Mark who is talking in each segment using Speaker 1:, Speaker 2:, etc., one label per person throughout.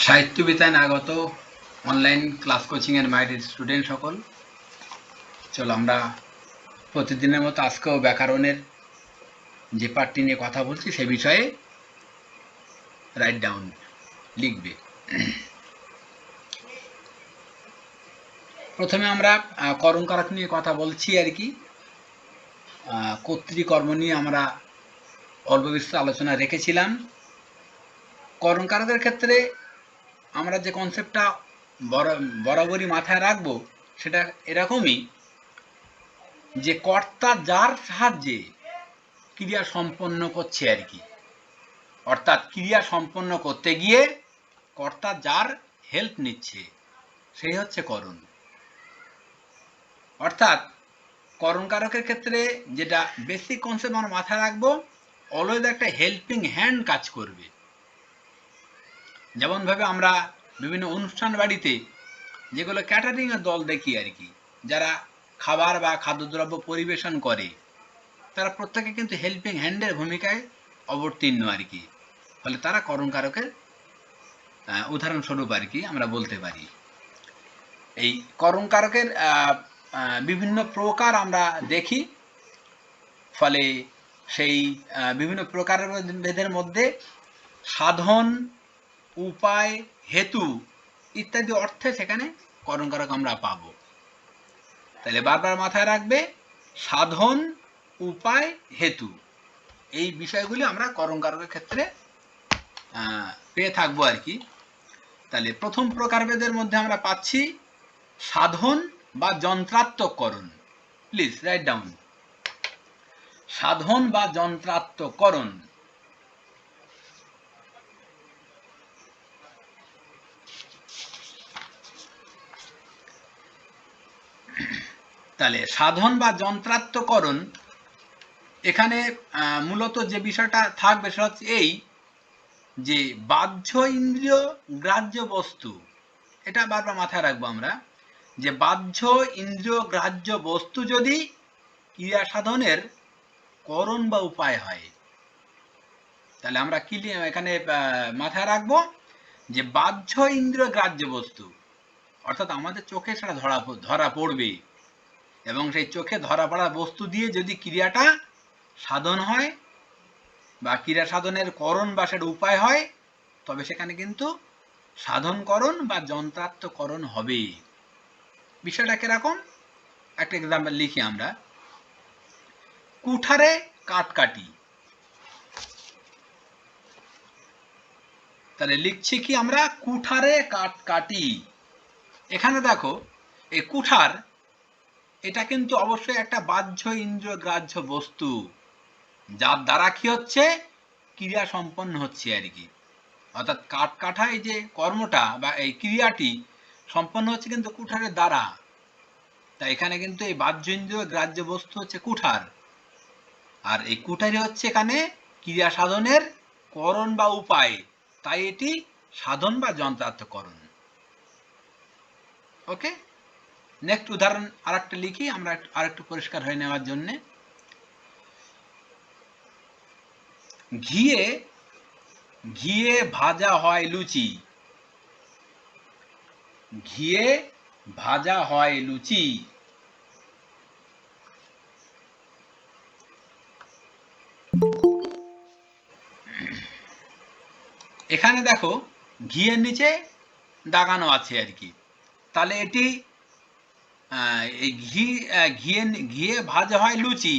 Speaker 1: সাহিত্যবিতান আগত online class কোচিংয়ের মাইটের student সকল, চলো আমরা প্রতিদিনের মতো আজকেও ব্যাকরণের যে পার্টটি নিয়ে কথা বলছি সে বিষয়ে রাইট ডাউন লিখবে। প্রথমে আমরা করণকারক নিয়ে কথা বলছি আর কি। কর্তৃকর্ম নিয়ে আমরা অল্প বিস্তর আলোচনা রেখেছিলাম। করণকারকের ক্ষেত্রে আমরা যে কনসেপ্টটা বরাবরই মাথায় রাখবো সেটা এরকমই যে কর্তা যার সাহায্যে ক্রিয়া সম্পন্ন করছে আর কি, অর্থাৎ ক্রিয়া সম্পন্ন করতে গিয়ে কর্তা যার হেল্প নিচ্ছে সেই হচ্ছে করণ। অর্থাৎ করণকারকের ক্ষেত্রে যেটা বেসিক কনসেপ্ট আমরা মাথায় রাখবো, অলওয়েজ একটা হেল্পিং হ্যান্ড কাজ করবে। যেমনভাবে আমরা বিভিন্ন অনুষ্ঠান বাড়িতে যেগুলো ক্যাটারিংয়ের দল দেখি আর কি, যারা খাবার বা খাদ্যদ্রব্য পরিবেশন করে তারা প্রত্যেকে কিন্তু হেল্পিং হ্যান্ডের ভূমিকায় অবতীর্ণ আর কি। ফলে তারা করণকারকের উদাহরণস্বরূপ আর কি আমরা বলতে পারি। এই করণকারকের বিভিন্ন প্রকার আমরা দেখি। ফলে সেই বিভিন্ন প্রকারের ভেদের মধ্যে সাধন, উপায়, হেতু ইত্যাদি অর্থে সেখানে করণকারক আমরা পাব। তাহলে বারবার মাথায় রাখবে, সাধন, উপায়, হেতু এই বিষয়গুলি আমরা করণকারকের ক্ষেত্রে পেয়ে থাকবো আর কি। তাহলে প্রথম প্রকারভেদের মধ্যে আমরা পাচ্ছি সাধন বা যন্ত্রাত্মককরণ। প্লিজ রাইট ডাউন, সাধন বা যন্ত্রাত্মককরণ। তাহলে সাধন বা যন্ত্রাত্মকরণ এখানে মূলত যে বিষয়টা থাকবে সেটা হচ্ছে এই যে বাহ্য ইন্দ্রিয় গ্রাহ্য বস্তু, এটা বারবার মাথায় রাখবো আমরা, যে বাহ্য ইন্দ্রিয় গ্রাহ্য বস্তু যদি ক্রিয়া সাধনের করণ বা উপায় হয়, তাহলে আমরা কি এখানে মাথায় রাখবো যে বাহ্য ইন্দ্রিয় গ্রাহ্য বস্তু, অর্থাৎ আমাদের চোখে সেটা ধরা পড়বে এবং সেই চোখে ধরা পড়া বস্তু দিয়ে যদি ক্রিয়াটা সাধন হয় বা ক্রিয়া সাধনের করণ বা সেটা উপায় হয়, তবে সেখানে কিন্তু সাধনকরণ বা যন্ত্রাত্মকরণ হবে। বিষয়টা কিরকম, একটা এক্সাম্পল লিখি আমরা। কুঠারে কাঠ কাটি, তাহলে লিখছি কি আমরা, কুঠারে কাঠ কাটি। এখানে দেখো এই কুঠার, এটা কিন্তু অবশ্যই একটা বাহ্য ইন্দ্রিয় গ্রাহ্য বস্তু, যার দ্বারা কি হচ্ছে ক্রিয়া সম্পন্ন হচ্ছে আর কি। অর্থাৎ কাঠ কাটা এই যে কর্মটা বা এই ক্রিয়াটি সম্পন্ন হচ্ছে কিন্তু কুঠারের দ্বারা। তাই এখানে কিন্তু এই বাহ্য ইন্দ্রিয় গ্রাহ্য বস্তু হচ্ছে কুঠার, আর এই কুঠারই হচ্ছে এখানে ক্রিয়া সাধনের করণ বা উপায়, তাই এটি সাধন বা যন্ত্রাত্মকরণ। ওকে, নেক্সট উদাহরণ আরেকটা লিখি আমরা আরেকটু পরিষ্কার হয়ে নেওয়ার জন্য। ঘিয়ে ঘিয়ে ভাজা হয় লুচি, ঘিয়ে ভাজা হয় লুচি। এখানে দেখো ঘিয়ের নিচে দাগানো আছে আর কি, তাহলে এটি এই ঘিয়ে ভাজা হয় লুচি,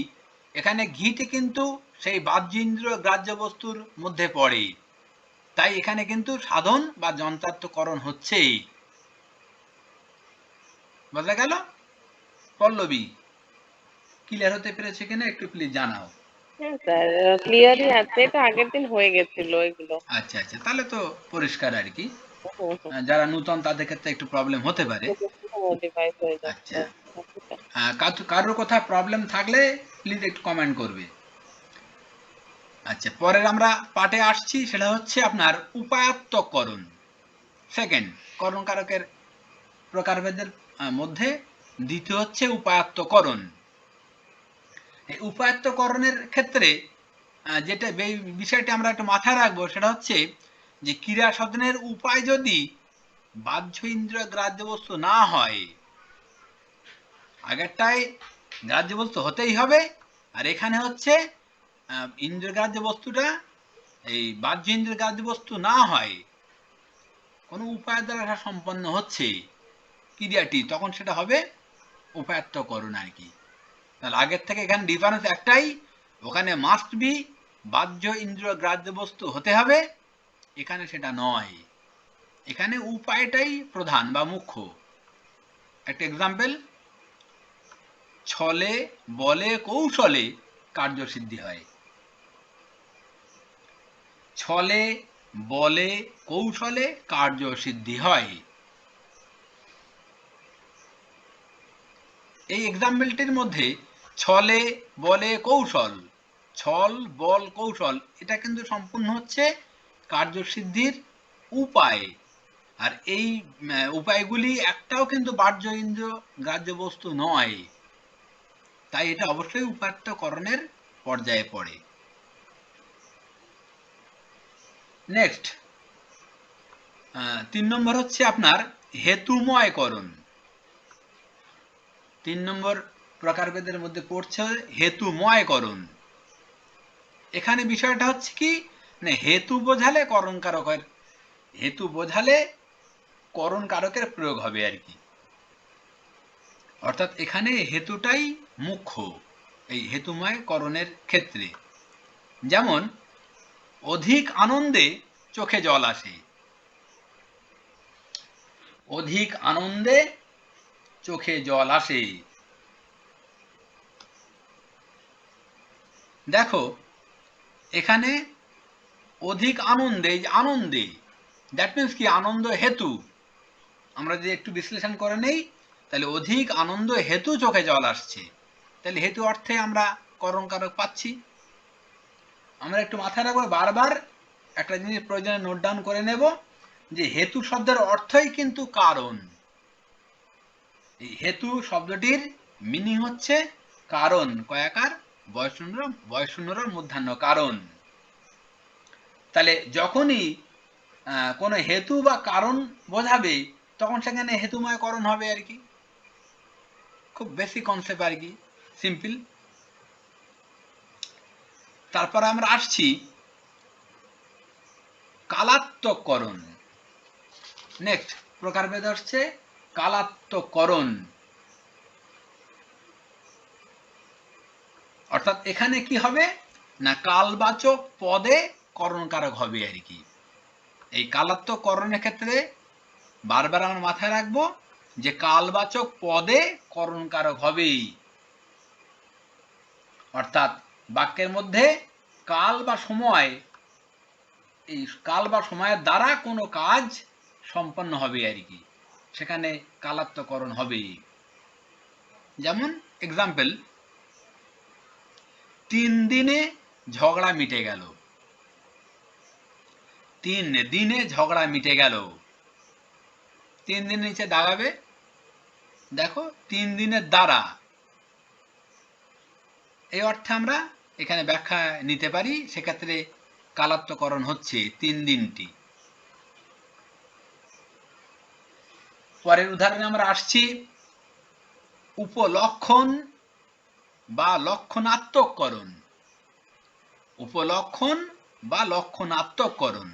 Speaker 1: এখানে ঘিটি কিন্তু সেই বাহ্য ইন্দ্রিয় গ্রাহ্য বস্তুর মধ্যে পড়ে, তাই এখানে কিন্তু সাধন বা যন্ত্রাত্মকরণ হচ্ছে। বোঝা গেল? পল্লবী, ক্লিয়ার হতে পেরেছে কিনা একটু প্লিজ জানাও।
Speaker 2: হ্যাঁ স্যার, ক্লিয়ারই আছে, এটা আগের দিন হয়ে গেছিল এগুলো।
Speaker 1: আচ্ছা আচ্ছা, তাহলে তো পরিষ্কার আর কি।
Speaker 2: হুম, হুম।
Speaker 1: যারা নূতন তাদের ক্ষেত্রে একটু প্রবলেম হতে পারে।
Speaker 2: ডিভাইস হয়ে যাচ্ছে।
Speaker 1: আচ্ছা, কারোর কোথাও প্রবলেম থাকলে প্লিজ একটু কমেন্ট করবে। আচ্ছা, পরের আমরা পাঠে আসছি, সেটা হচ্ছে আপনার উপায়াত্তকরণ। সেকেন্ড করণকারকের প্রকারভেদের মধ্যে দ্বিতীয় হচ্ছে উপায়াত্তকরণ। এই উপায়াত্তকরণের ক্ষেত্রে যেটা বিষয়টি আমরা একটু মাথায় রাখবো সেটা হচ্ছে যে ক্রিয়া সাধনের উপায় যদি বাহ্য ইন্দ্রিয় গ্রাহ্য বস্তু না হয়, আগেরটায় গ্রাহ্য বস্তু হতেই হবে, আর এখানে হচ্ছে ইন্দ্রিয় গ্রাহ্য বস্তুটা এই বাহ্য ইন্দ্রিয় গ্রাহ্য বস্তু না হয়, কোনো উপায় দ্বারা সম্পন্ন হচ্ছে ক্রিয়াটি, তখন সেটা হবে উপায়ত্তকরণ আর কি। তাহলে আগের থেকে এখানে ডিফারেন্স একটাই, ওখানে মাস্ট বি বাহ্য ইন্দ্রিয় গ্রাহ্য বস্তু হতে হবে, এখানে সেটা নয়, এখানে উপায়টাই প্রধান বা মুখ্য। একটা এক্সাম্পল, ছলে বলে কৌশলে কার্যসিদ্ধি হয়। ছলে বলে কৌশলে কার্যসিদ্ধি হয়। এই এক্সাম্পলটির মধ্যে ছলে বলে কৌশল, ছল বল কৌশল, এটা কিন্তু সম্পূর্ণ হচ্ছে কার্যসিদ্ধির উপায়। আর এই উপায়গুলি একটাও কিন্তু বাহ্য ইন্দ্রিয় গ্রাহ্য বস্তু নয়, তাই এটা অবশ্যই উপায়ত্তকরণের পর্যায়ে পড়ে। নেক্সট 3 নম্বর হচ্ছে আপনার হেতুময়করণ। 3 নম্বর প্রকারভেদের মধ্যে পড়ছে হেতুময়করণ। এখানে বিষয়টা হচ্ছে কি না, হেতু বোঝালে করণ কারকের, হেতু বোঝালে করণ কারকের প্রয়োগ হবে আর কি। অর্থাৎ এখানে হেতুটাই মুখ্য এই হেতুময় করণের ক্ষেত্রে। যেমন অধিক আনন্দে চোখে জল আসে, অধিক আনন্দে চোখে জল আসে। দেখো এখানে অধিক আনন্দে, আনন্দে দ্যাট মিনস কি আনন্দ হেতু, আমরা যদি একটু বিশ্লেষণ করে নেই তাহলে অধিক আনন্দ হেতু চোখে জল আসছে, তাহলে হেতু অর্থে আমরা করণ কারক পাচ্ছি। আমরা একটু মাথায় রাখবো, বারবার একটা জিনিস প্রয়োজনে নোট ডাউন করে নেব যে হেতু শব্দের অর্থই কিন্তু কারণ। এই হেতু শব্দটির মিনিং হচ্ছে কারণ, কয়াকার বয়শূন্যর মূর্ধন্য কারণ। তাহলে যখনই কোনো হেতু বা কারণ বোঝাবে তখন সেখানে হেতুময় করণ হবে আর কি। খুব বেসিক কনসেপ্ট আর কি, সিম্পল। তারপর আমরা আসছি কালাত্মকরণ। নেক্সট প্রকারভেদ আসছে কালাত্মকরণ। অর্থাৎ এখানে কি হবে না, কালবাচক পদে করণকারক হবে আর কি। এই কালাত্মকরণের ক্ষেত্রে বারবার আমরা মাথায় রাখবো যে কালবাচক পদে করণকারক হবে। অর্থাৎ বাক্যের মধ্যে কাল বা সময়, এই কাল বা সময়ের দ্বারা কোনো কাজ সম্পন্ন হবে আর কি, সেখানে কালাত্মকরণ হবে। যেমন এক্সাম্পল, 3 দিনে ঝগড়া মিটে গেল, 3 দিনে ঝগড়া মিটে গেল। 3 দিন নিচে দাগাবে, দেখো 3 দিনের দ্বারা, এই অর্থে আমরা এখানে ব্যাখ্যা নিতে পারি। সেক্ষেত্রে কালাত্মকরণ হচ্ছে 3 দিনটি। পরের উদাহরণে আমরা আসছি উপলক্ষণ বা লক্ষণাত্মককরণ। উপলক্ষণ বা লক্ষণাত্মককরণ,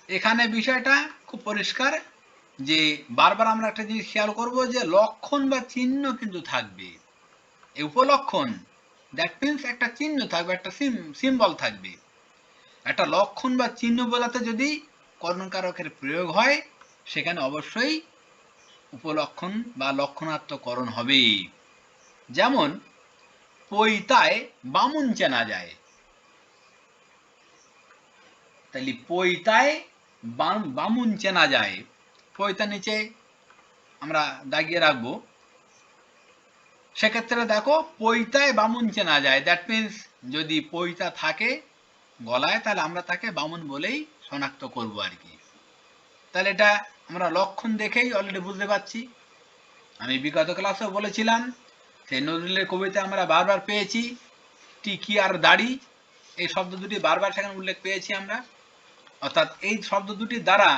Speaker 1: এখানে বিষয়টা খুব পরিষ্কার যে বারবার আমরা একটা জিনিস খেয়াল করব যে লক্ষণ বা চিহ্ন কিন্তু থাকবে। এই উপলক্ষণ দ্যাট মিনস একটা চিহ্ন থাকবে, একটা সিম্বল থাকবে। একটা লক্ষণ বা চিহ্ন বোঝাতে যদি করণকারকের প্রয়োগ হয় সেখানে অবশ্যই উপলক্ষণ বা লক্ষণাত্মকরণ হবে। যেমন পৈতায় বামুন চেনা যায়, তাহলে পৈতায় বামুন চেনা যায়, পৈতা নিচে আমরা দাগিয়ে রাখবো। সেক্ষেত্রে দেখো পৈতায় বামুন চেনা যায়, দ্যাট মিনস যদি পৈতা থাকে গলায় তাহলে আমরা তাকে বামুন বলেই শনাক্ত করব আর কি। তাহলে এটা আমরা লক্ষণ দেখেই অলরেডি বুঝতে পারছি। আমি বিগত ক্লাসেও বলেছিলাম সেই নজরুলের কবিতা আমরা বারবার পেয়েছি, টিকি আর দাড়ি, এই শব্দ দুটি বারবার সেখানে উল্লেখ পেয়েছি আমরা। অর্থাৎ এই শব্দ দুটির দ্বারা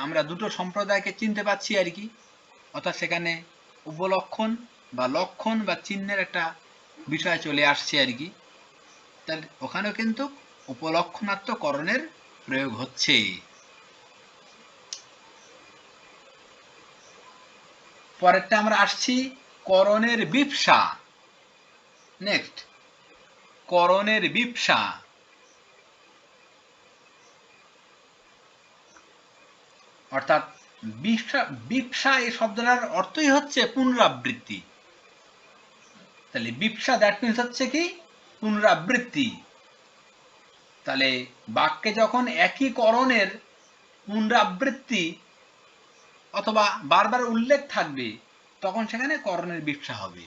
Speaker 1: আমরা দুটো সম্প্রদায়কে চিনতে পাচ্ছি আর কি। অর্থাৎ সেখানে উপলক্ষণ বা লক্ষণ বা চিহ্নের একটা বিষয় চলে আসছে আর কি। তাহলে ওখানেও কিন্তু উপলক্ষণাত্মকরণের প্রয়োগ হচ্ছে। পরেরটা আমরা আসছি করণের বিপসা। নেক্সট, করণের বিপসা। অর্থাৎ বিপসা এই শব্দটার অর্থই হচ্ছে পুনরাবৃত্তি। তাহলে বিপসা দ্যাট মিনস হচ্ছে কি পুনরাবৃত্তি। তাহলে বাক্যে যখন একই করণের পুনরাবৃত্তি অথবা বারবার উল্লেখ থাকবে তখন সেখানে করণের বিপসা হবে।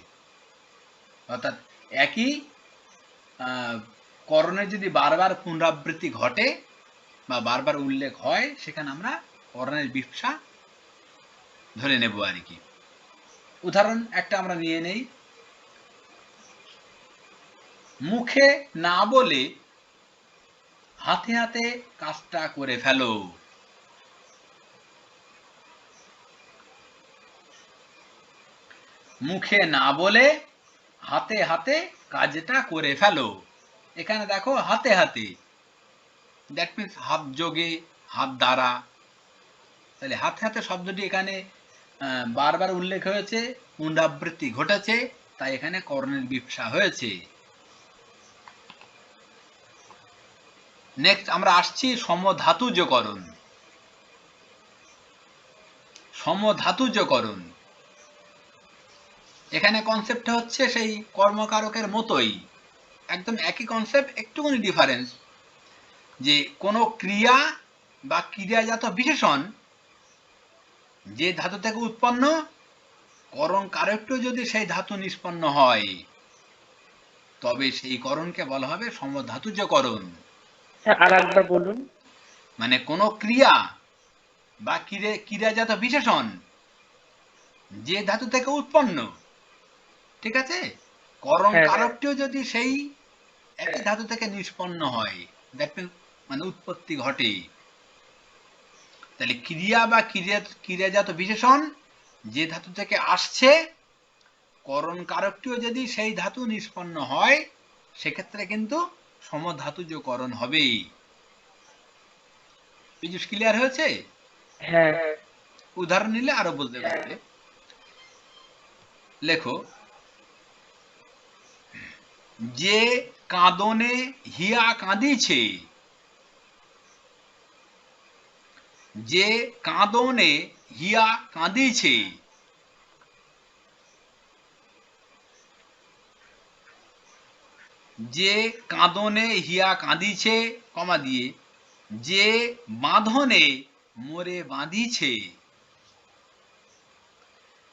Speaker 1: অর্থাৎ একই করণের যদি বারবার পুনরাবৃত্তি ঘটে বা বারবার উল্লেখ হয় সেখানে আমরা করণের বিপসা ধরে নেব আর কি। উদাহরণ একটা আমরা নিয়ে নেই। মুখে না বলে হাতে হাতে কাজটা করে ফেলো। মুখে না বলে হাতে হাতে কাজটা করে ফেলো। এখানে দেখো হাতে হাতে, দ্যাট মিনস হাত যোগে, হাত দ্বারা। তাহলে হাতে হাতে শব্দটি এখানে বারবার উল্লেখ হয়েছে, পুনরাবৃত্তি ঘটেছে, তাই এখানে করণের বিপসা হয়েছে। নেক্সট আমরা আসছি সমধাতুজকরণ। সমধাতুজকরণ এখানে কনসেপ্টটা হচ্ছে সেই কর্মকারকের মতোই, একদম একই কনসেপ্ট, একটুখানি ডিফারেন্স। যে কোনো ক্রিয়া বা ক্রিয়াজাত বিশেষণ যে ধাতু থেকে উৎপন্ন, করণ কারকটি যদি সেই ধাতু নিষ্পন্ন হয় তবে সেই করণকে বলা হবে সমধাতুজকরণ।
Speaker 2: আর একবার বলুন।
Speaker 1: মানে কোনো ক্রিয়া বা ক্রিয়াজাত বিশেষণ যে ধাতু থেকে উৎপন্ন, ঠিক আছে, করণ কারকটিও যদি সেই একই ধাতু থেকে নিষ্পন্ন হয়, দ্যাট মিন্স মানে উৎপত্তি ঘটে। তাহলে ক্রিয়া বা ক্রিয়াজাত বিশেষণ যে ধাতু থেকে আসছে, করণ কারকটিও যদি সেই ধাতু নিষ্পন্ন হয় সেক্ষেত্রে কিন্তু সমধাতুজকরণ হবে। পীযূষ ক্লিয়ার হয়েছে?
Speaker 2: হ্যাঁ।
Speaker 1: উদাহরণ নিলে আরো বলতে পারবে। লেখো, যে কাঁদনে হিয়া কাঁদিছে। যে কাঁদনে হিয়া কাঁদিছে। যে কাঁদনে হিয়া কাঁদিছে, কমা দিয়ে, যে বাঁধনে মোরে বাঁধিছে।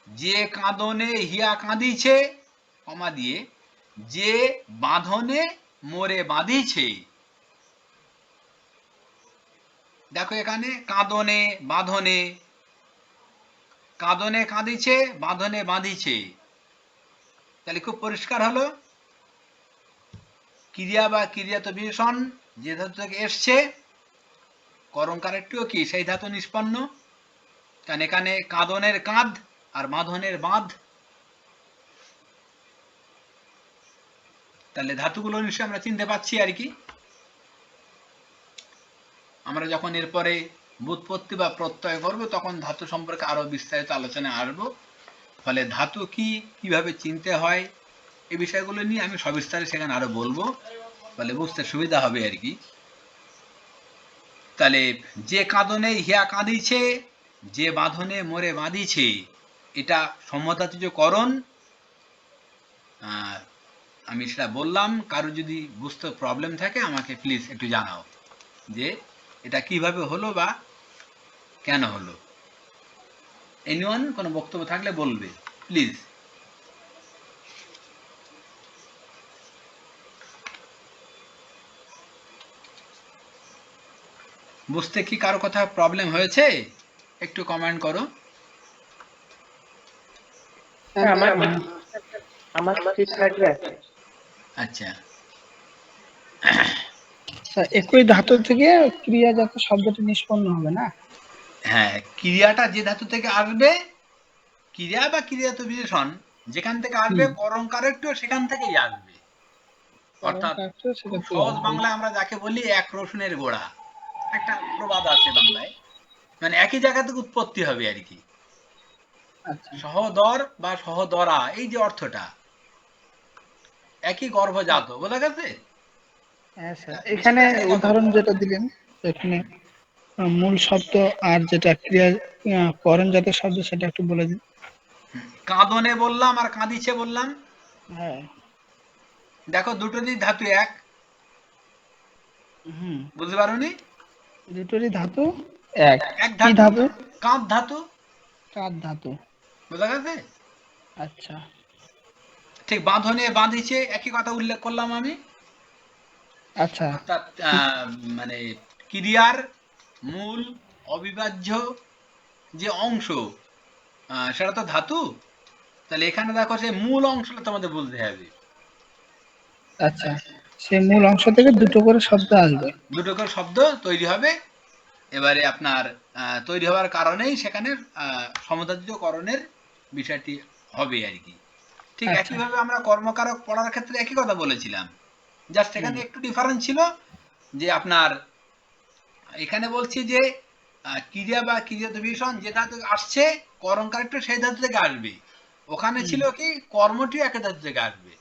Speaker 1: যে কাঁদনে হিয়া কাঁদিছে, কমা দিয়ে, যে বাঁধনে মোরে বাঁধিছে। দেখো এখানে কাঁদনে বাঁধনে, কাঁদনে কাঁদিছে, বাঁধনে বাঁধিছে। তাহলে খুব পরিষ্কার হলো, ক্রিয়া বা ক্রিয়াত বিশেষণ যে ধাতু থেকে এসছে, করণ কারকটিও কি সেই ধাতু নিষ্পন্ন। কারণ এখানে কাঁদনের কাঁধ আর বাঁধনের বাঁধ। তাহলে ধাতুগুলো নিশ্চয়ই আমরা চিনতে পাচ্ছি আর কি। আমরা যখন এরপরে ব্যুৎপত্তি বা প্রত্যয় করব তখন ধাতু সম্পর্কে আরো বিস্তারিত আলোচনায় আসবো। ফলে ধাতু কি, কিভাবে চিনতে হয়, এই বিষয়গুলো নিয়ে আমি সবিস্তারে সেখানে আরো বলবো, ফলে বুঝতে সুবিধা হবে আর কি। তাহলে যে কাঁদনে হিয়া কাঁদিছে, যে বাঁধনে মোরে বাঁধিছে, এটা সমধাতুজকরণ। আমি সেটা বললাম, কারো যদি বুঝতে প্রবলেম থাকে আমাকে প্লিজ একটু জানাও যে এটা কিভাবে হলো বা কেন হলো। এনিওয়ান কোনো বক্তব্য থাকলে বলবে প্লিজ। বুঝতে কি কারো কথা প্রবলেম হয়েছে? একটু কমেন্ট করো।
Speaker 2: আমার ঠিকঠাকই আছে।
Speaker 1: আচ্ছা,
Speaker 3: স্যার একই ধাতু থেকে ক্রিয়াজাত শব্দটি নিষ্পন্ন হবে না?
Speaker 1: হ্যাঁ, ক্রিয়াটা যে ধাতু থেকে আসবে, ক্রিয়া বা ক্রিয়াজাত বিশেষণ যেখান থেকে আসবে, করণকারকটিও সেখান থেকেই আসবে। অর্থাৎ খুব সহজ বাংলায় আমরা যাকে বলি এক রসুনের গোড়া, একটা প্রবাদ আছে বাংলায়, মানে একই জায়গা থেকে উৎপত্তি হবে আর কি।
Speaker 3: আচ্ছা
Speaker 1: সহদর বা সহদরা, এই যে অর্থটা, একই গর্ভজাত, বোঝা গেছে?
Speaker 3: হ্যাঁ স্যার,
Speaker 1: বিষয়টা
Speaker 3: এখানে
Speaker 1: সেই
Speaker 3: উদাহরণ
Speaker 1: কতটুকু?
Speaker 3: যেটা দিলেন এখানে মূল শব্দ আর যেটা ক্রিয়া করণজাত শব্দ সেটা একটু বলে দিন।
Speaker 1: কাঁদনে বললাম আর কাঁদিছে বললাম।
Speaker 3: হ্যাঁ।
Speaker 1: দেখো দুটোরই ধাতু এক,
Speaker 3: হুম।
Speaker 1: বুঝতে পারোনি?
Speaker 3: দুটোরই ধাতু এক।
Speaker 1: এক
Speaker 3: কি
Speaker 1: ধাতু,
Speaker 3: ধাতু?
Speaker 1: কাঁধ ধাতু,
Speaker 3: কার ধাতু।
Speaker 1: বোঝা গেছে?
Speaker 3: আচ্ছা।
Speaker 1: ঠিক বাঁধনে বাঁধিছে, একই কথা উল্লেখ করলাম আমি।
Speaker 3: আচ্ছা।
Speaker 1: অর্থাৎ মানে ক্রিয়ার মূল অবিভাজ্য যে অংশ, সেটা তো ধাতু। তাহলে এখানে দেখো সেই মূল অংশটা তোমাদের বলতে হবে।
Speaker 3: আচ্ছা, সে মূল অংশ থেকে দুটো করে শব্দ আসবে।
Speaker 1: দুটো করে শব্দ তৈরি হবে। এবারে আপনার তৈরি হওয়ার কারণেই সেখানে সমধাতুল্যকরণের বিষয়টি হবে আর কি। ঠিক
Speaker 3: আচ্ছা।
Speaker 1: একইভাবে আমরা কর্মকারক পড়ার ক্ষেত্রে একই কথা বলেছিলাম, জাস্ট এখানে একটু ডিফারেন্স ছিল যে আপনার এখানে বলছি যে ক্রিয়া বা ক্রিয়াত বিশেষণ যে ধাতু থেকে আসছে, করণকারকটা সেই ধাতু থেকে আসবে। ওখানে ছিল কি কর্মটিও একই ধাতু থেকে আসবে,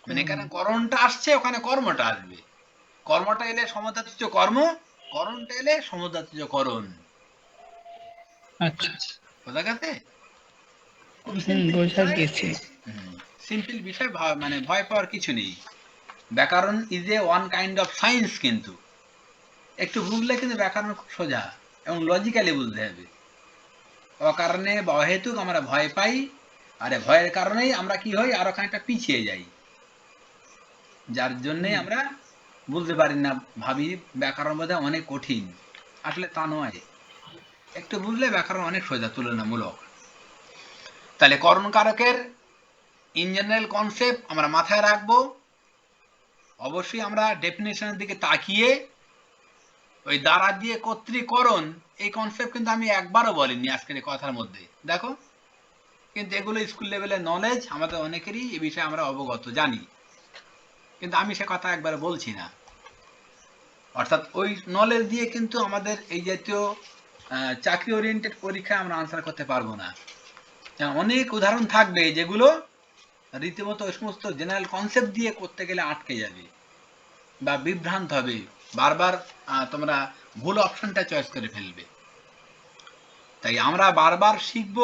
Speaker 1: মানে এখানে করণটা আসছে, ওখানে কর্মটা আসবে। কর্মটা এলে সমধাতুজ কর্ম, করণটা এলে সমধাতুজ করণ।
Speaker 3: আচ্ছা।
Speaker 1: বোঝা গেছে? খুব
Speaker 3: হুম,
Speaker 1: সিম্পল
Speaker 3: বোঝা
Speaker 1: বিষয়।
Speaker 3: গেছে।
Speaker 1: সিম্পল বিষয়, মানে ভয় পাওয়ার কিছু নেই। ব্যাকরণ is a one kind of science, কিন্তু একটু বুঝলে কিন্তু ব্যাকরণ খুব সোজা এবং লজিক্যালি বুঝতে হবে। অকারণে বা অহেতুক আমরা ভয় পাই, আর ভয়ের কারণেই আমরা কি হই, আরো খানিকটা পিছিয়ে যাই, যার জন্যে আমরা বুঝতে পারি না, ভাবি ব্যাকরণ বোধহয় অনেক কঠিন। আসলে তা নয়, একটু বুঝলে ব্যাকরণ অনেক সোজা তুলনামূলক। তাহলে করণ কারকের ইন জেনারেল কনসেপ্ট আমরা মাথায় রাখবো। অবশ্যই আমরা ডেফিনেশনের দিকে তাকিয়ে ওই দ্বারা দিয়ে কর্তৃকরণ, এই কনসেপ্ট কিন্তু আমি একবারও বলিনি আজকের এই কথার মধ্যে, দেখো। কিন্তু এগুলো স্কুল লেভেলের নলেজ, আমাদের অনেকেরই এ বিষয়ে আমরা অবগত জানি, কিন্তু আমি সে কথা একবার বলছি না। অর্থাৎ ওই নলেজ দিয়ে কিন্তু আমাদের এই জাতীয় চাকরি ওরিয়েন্টেড পরীক্ষায় আমরা আনসার করতে পারবো না। অনেক উদাহরণ থাকবে যেগুলো রীতিমতো ওই সমস্ত জেনারেল কনসেপ্ট দিয়ে করতে গেলে আটকে যাবে বা বিভ্রান্ত হবে, বারবার তোমরা ভুল অপশনটা চয়েস করে ফেলবে। তাই আমরা বারবার শিখব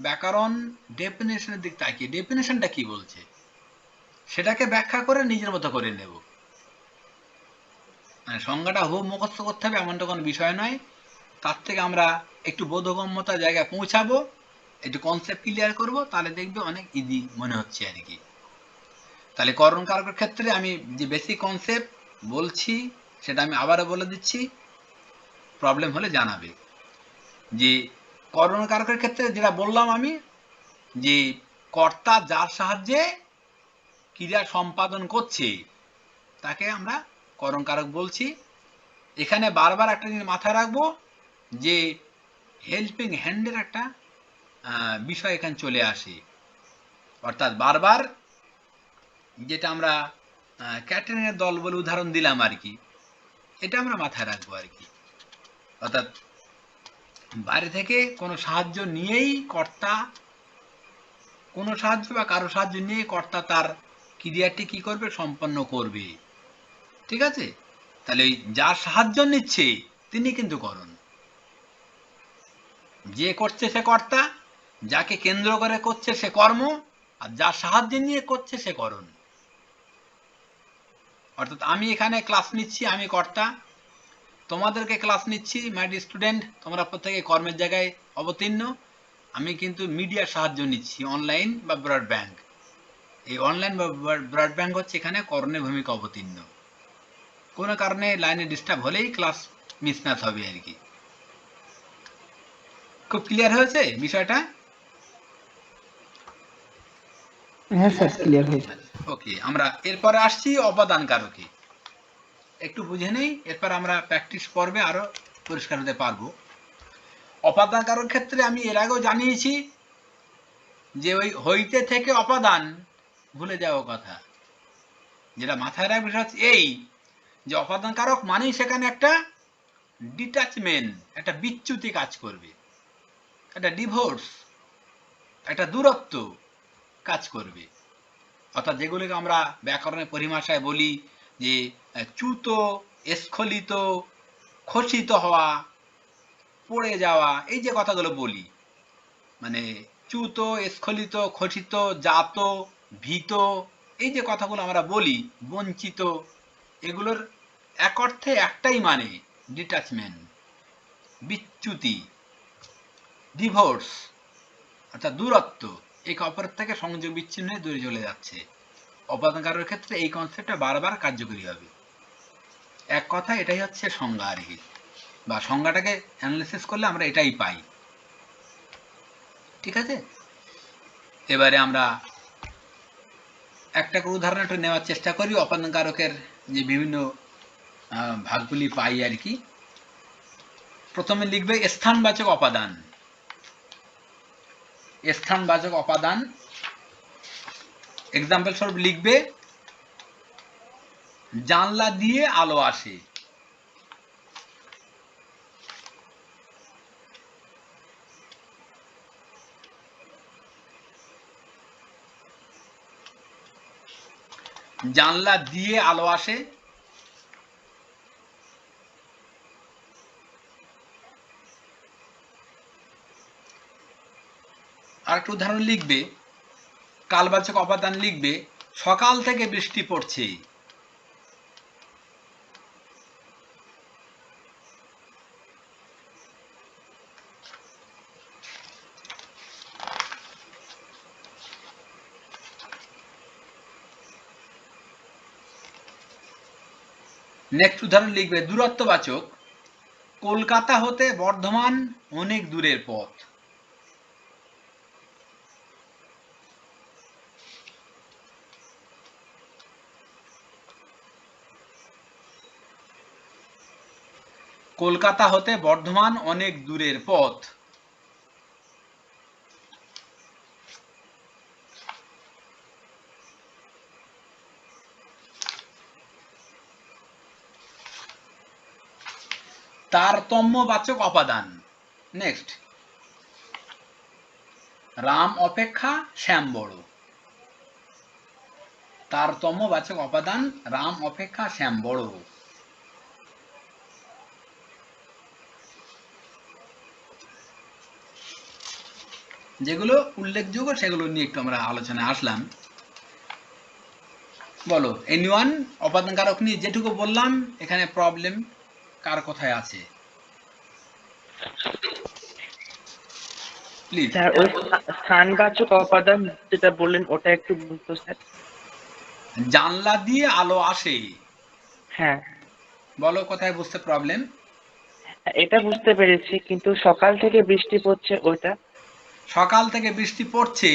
Speaker 1: ব্যাকরণ ডেফিনেশনের দিক তাকিয়ে, ডেফিনেশনটা কি বলছে সেটাকে ব্যাখ্যা করে নিজের মতো করে নেব। মানে সংজ্ঞাটা হুব মুখস্থ করতে হবে এমনটা কোনো বিষয় নয়। তার থেকে আমরা একটু বোধগম্যতা জায়গায় পৌঁছাবো, একটু কনসেপ্ট ক্লিয়ার করব, তাহলে দেখবে অনেক ইজি মনে হচ্ছে আর কি। তাহলে করণ কারকের ক্ষেত্রে আমি যে বেসিক কনসেপ্ট বলছি সেটা আমি আবারও বলে দিচ্ছি, প্রবলেম হলে জানাবে। যে করণ কারকের ক্ষেত্রে যেটা বললাম আমি, যে কর্তা যার সাহায্যে ক্রিয়া সম্পাদন করছে তাকে আমরা করণ কারক বলছি। এখানে বারবার একটা জিনিস মাথায় রাখবো যে হেল্পিং হ্যান্ডের একটা বিষয় এখানে চলে আসে। অর্থাৎ বারবার যেটা আমরা ক্যাটারিংয়ের দল বলে উদাহরণ দিলাম আর কি, এটা আমরা মাথায় রাখবো আর কি। অর্থাৎ বাইরে থেকে কোনো সাহায্য নিয়েই কর্তা, কোনো সাহায্য বা কারো সাহায্য নিয়ে কর্তা তার ক্রিয়াটি কি করবে, সম্পন্ন করবে। ঠিক আছে? তাহলে ওই যার সাহায্য নিচ্ছে তিনি কিন্তু করণ, যে করছে সে কর্তা, যাকে কেন্দ্র করে করছে সে কর্ম, আর যার সাহায্য নিয়ে করছে সে করণ। অর্থাৎ আমি এখানে ক্লাস নিচ্ছি, আমি কর্তা, তোমাদেরকে ক্লাস নিচ্ছি, মাই ডিয়ার স্টুডেন্ট, তোমরা প্রত্যেকে কর্মের জায়গায় অবতীর্ণ। আমি কিন্তু মিডিয়ার সাহায্য নিচ্ছি, অনলাইন বা ব্রডব্যান্ড। এই অনলাইন বা ব্রডব্যান্ড হচ্ছে এখানে করণের ভূমিকা অবতীর্ণ। কোনো কারণে লাইনে ডিস্টার্ব হলেই ক্লাস মিসম্যাচ হবে আর কি। খুব ক্লিয়ার হয়েছে বিষয়টা?
Speaker 3: হ্যাঁ স্যার, ক্লিয়ার হয়েছে।
Speaker 1: ওকে, আমরা এরপরে আসছি অপাদান কারকে। একটু বুঝে নেই, এরপর আমরা প্র্যাকটিস পর্বে আরো পরিষ্কার হতে পারবো। অপাদান কারক ক্ষেত্রে আমি এর আগেও জানিয়েছি যে ওই হইতে থেকে অপাদান ভুলে যাওয়া কথা, যেটা মাথায় রাখবে সেটা হচ্ছে এই যে অপাদান কারক মানেই সেখানে একটা ডিটাচমেন্ট, একটা বিচ্যুতি কাজ করবে, একটা ডিভোর্স, একটা দূরত্ব কাজ করবে। অর্থাৎ যেগুলিকে আমরা ব্যাকরণের পরিভাষায় বলি যে চ্যুত, স্খলিত, খসিত হওয়া, পড়ে যাওয়া, এই যে কথাগুলো বলি, মানে চ্যুত, স্খলিত, খসিত, জাত, ভীত, এই যে কথাগুলো আমরা বলি, বঞ্চিত, এগুলোর এক অর্থে একটাই মানে ডিটাচমেন্ট, বিচ্যুতি, ডিভোর্স, অর্থাৎ দূরত্ব, একে অপরের থেকে সংযোগ বিচ্ছিন্ন হয়ে দূরে চলে যাচ্ছে। অপাদান কারকের ক্ষেত্রে এই কনসেপ্টটা বারবার কার্যকরী হবে। এক কথা এটাই হচ্ছে সংজ্ঞা আর কি, বা সংজ্ঞাটাকে অ্যানালিসিস করলে আমরা এটাই পাই। ঠিক আছে, এবারে আমরা একটা করে উদাহরণ একটু নেওয়ার চেষ্টা করি অপাদান কারকের যে বিভিন্ন ভাগগুলি পাই আর কি। প্রথমে লিখবে স্থানবাচক অপাদান। স্থানবাচক অপাদান এক্সাম্পল স্বরূপ লিখবে জানলা দিয়ে আলো আসে। জানলা দিয়ে আলো আসে। আরেকটা উদাহরণ লিখবে, কালবাচক অপাদান লিখবে সকাল থেকে বৃষ্টি পড়ছে। নেক্সট উদাহরণ লিখবে দূরত্ববাচক, কলকাতা হতে বর্ধমান অনেক দূরের পথ। কলকাতা হতে বর্ধমান অনেক দূরের পথ। তারতম্যবাচক অপাদান। নেক্সট, রাম অপেক্ষা শ্যাম বড়। তারতম্যবাচক অপাদান রাম অপেক্ষা শ্যাম বড়। যেগুলো উল্লেখযোগ্য সেগুলো নিয়ে একটু আমরা আলোচনায় আসলাম। বলো এনিওয়ান অপাদান কারক নিয়ে যেটুকু বললাম এখানে প্রবলেম কার কোথায় আছে প্লিজ।
Speaker 4: স্যার ওই স্থানবাচক অপাদান যেটা বললেন ওটা একটু বলতো স্যার।
Speaker 1: জানলা দিয়ে আলো আসে,
Speaker 4: হ্যাঁ
Speaker 1: বলো কোথায় বুঝতে প্রবলেম।
Speaker 4: এটা বুঝতে পেরেছি, কিন্তু সকাল থেকে বৃষ্টি পড়ছে ওইটা।
Speaker 1: সকাল থেকে বৃষ্টি পড়ছে,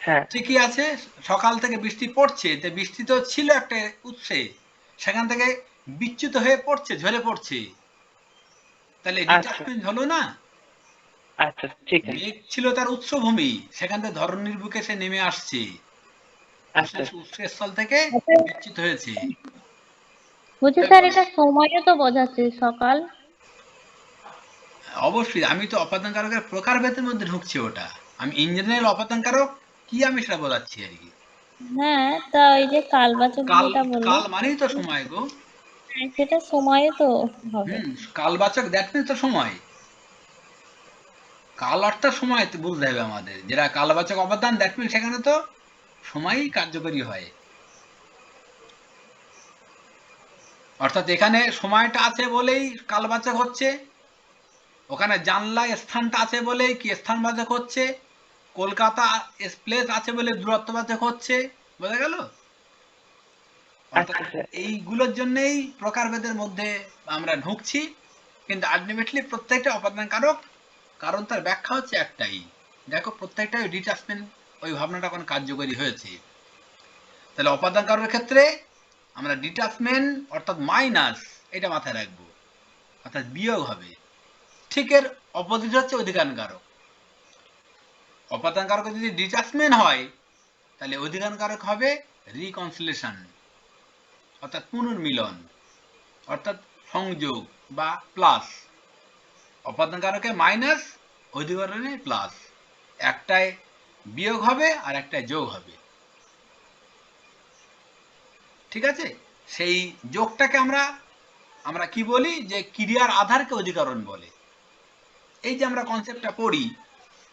Speaker 4: হ্যাঁ
Speaker 1: ঠিকই আছে, সকাল থেকে বৃষ্টি পড়ছে, তো বৃষ্টি তো ছিল একটা উৎসে, সেখান থেকে বিচ্যুত হয়ে পড়ছে, ঝরে পড়ছে, তাহলে
Speaker 4: আচ্ছা
Speaker 1: ডিটাচমেন্ট হলো না।
Speaker 4: আচ্ছা ঠিক আছে।
Speaker 1: মেঘ ছিল তার উৎসভূমি, সেখান থেকে ধরণীর বুকে সে নেমে আসছে,
Speaker 4: আচ্ছা
Speaker 1: উৎসস্থল থেকে বিচ্যুত হয়েছে।
Speaker 5: বলছি স্যার এটা সময়ও তো বোঝাচ্ছে সকাল।
Speaker 1: অবশ্যই, আমি তো অপাদান কারকের প্রকারভেদের মধ্যে ঢুকছি, ওটা আমি ইন জেনারেল অপাদান কারক কি আমি সেটা বোঝাচ্ছি আর কি।
Speaker 5: হ্যাঁ তা ওই যে কালবাচক
Speaker 1: কাল,
Speaker 5: যেটা বললো
Speaker 1: কাল মানেই তো সময় গো।
Speaker 5: সেটা সময়ও তো হবে।
Speaker 1: কালবাচক দ্যাট মিন্স তো সময়। কাল অর্থাৎ সময় তো বুঝতে হবে আমাদের, যেটা কালবাচক অপাদান দ্যাট মিন্স সেখানে তো সময়ই কার্যকরী হয়। অর্থাৎ এখানে সময়টা আছে বলেই কালবাচক হচ্ছে, ওখানে জানলায় স্থানটা আছে বলেই কি স্থানবাচক হচ্ছে, কলকাতা প্লেস আছে বলে দূরত্ববাচক হচ্ছে, বোঝা গেল। অর্থাৎ
Speaker 4: আচ্ছা স্যার।
Speaker 1: এইগুলোর জন্যই প্রকারভেদের মধ্যে আমরা ঢুকছি, কিন্তু আলটিমেটলি প্রত্যেকটা অপাদান কারক, কারণ তার ব্যাখ্যা হচ্ছে একটাই। দেখো প্রত্যেকটা ডিটাচমেন্ট ওই ভাবনাটা কোন কার্যকরী হয়েছে। তাহলে অপাদান কারকের ক্ষেত্রে আমরা ডিটাচমেন্ট অর্থাৎ মাইনাস এটা মাথায় রাখবো, অর্থাৎ বিয়োগ হবে। ঠিক এর অপোজিট হচ্ছে অধিকরণ কারক। অপাদান কারকে যদি ডিটাচমেন্ট হয় তাহলে অধিকরণ কারক হবে রিকনসিলেশন অর্থাৎ পুনর্মিলন অর্থাৎ সংযোগ বা প্লাস। অপাদান কারকে মাইনাস, অধিকরণে প্লাস, একটায় বিয়োগ হবে আর একটায় যোগ হবে। ঠিক আছে, সেই যোগটাকে আমরা কি বলি, যে ক্রিয়ার আধারকে অধিকরণ বলে। এই যে আমরা কনসেপ্টটা পড়ি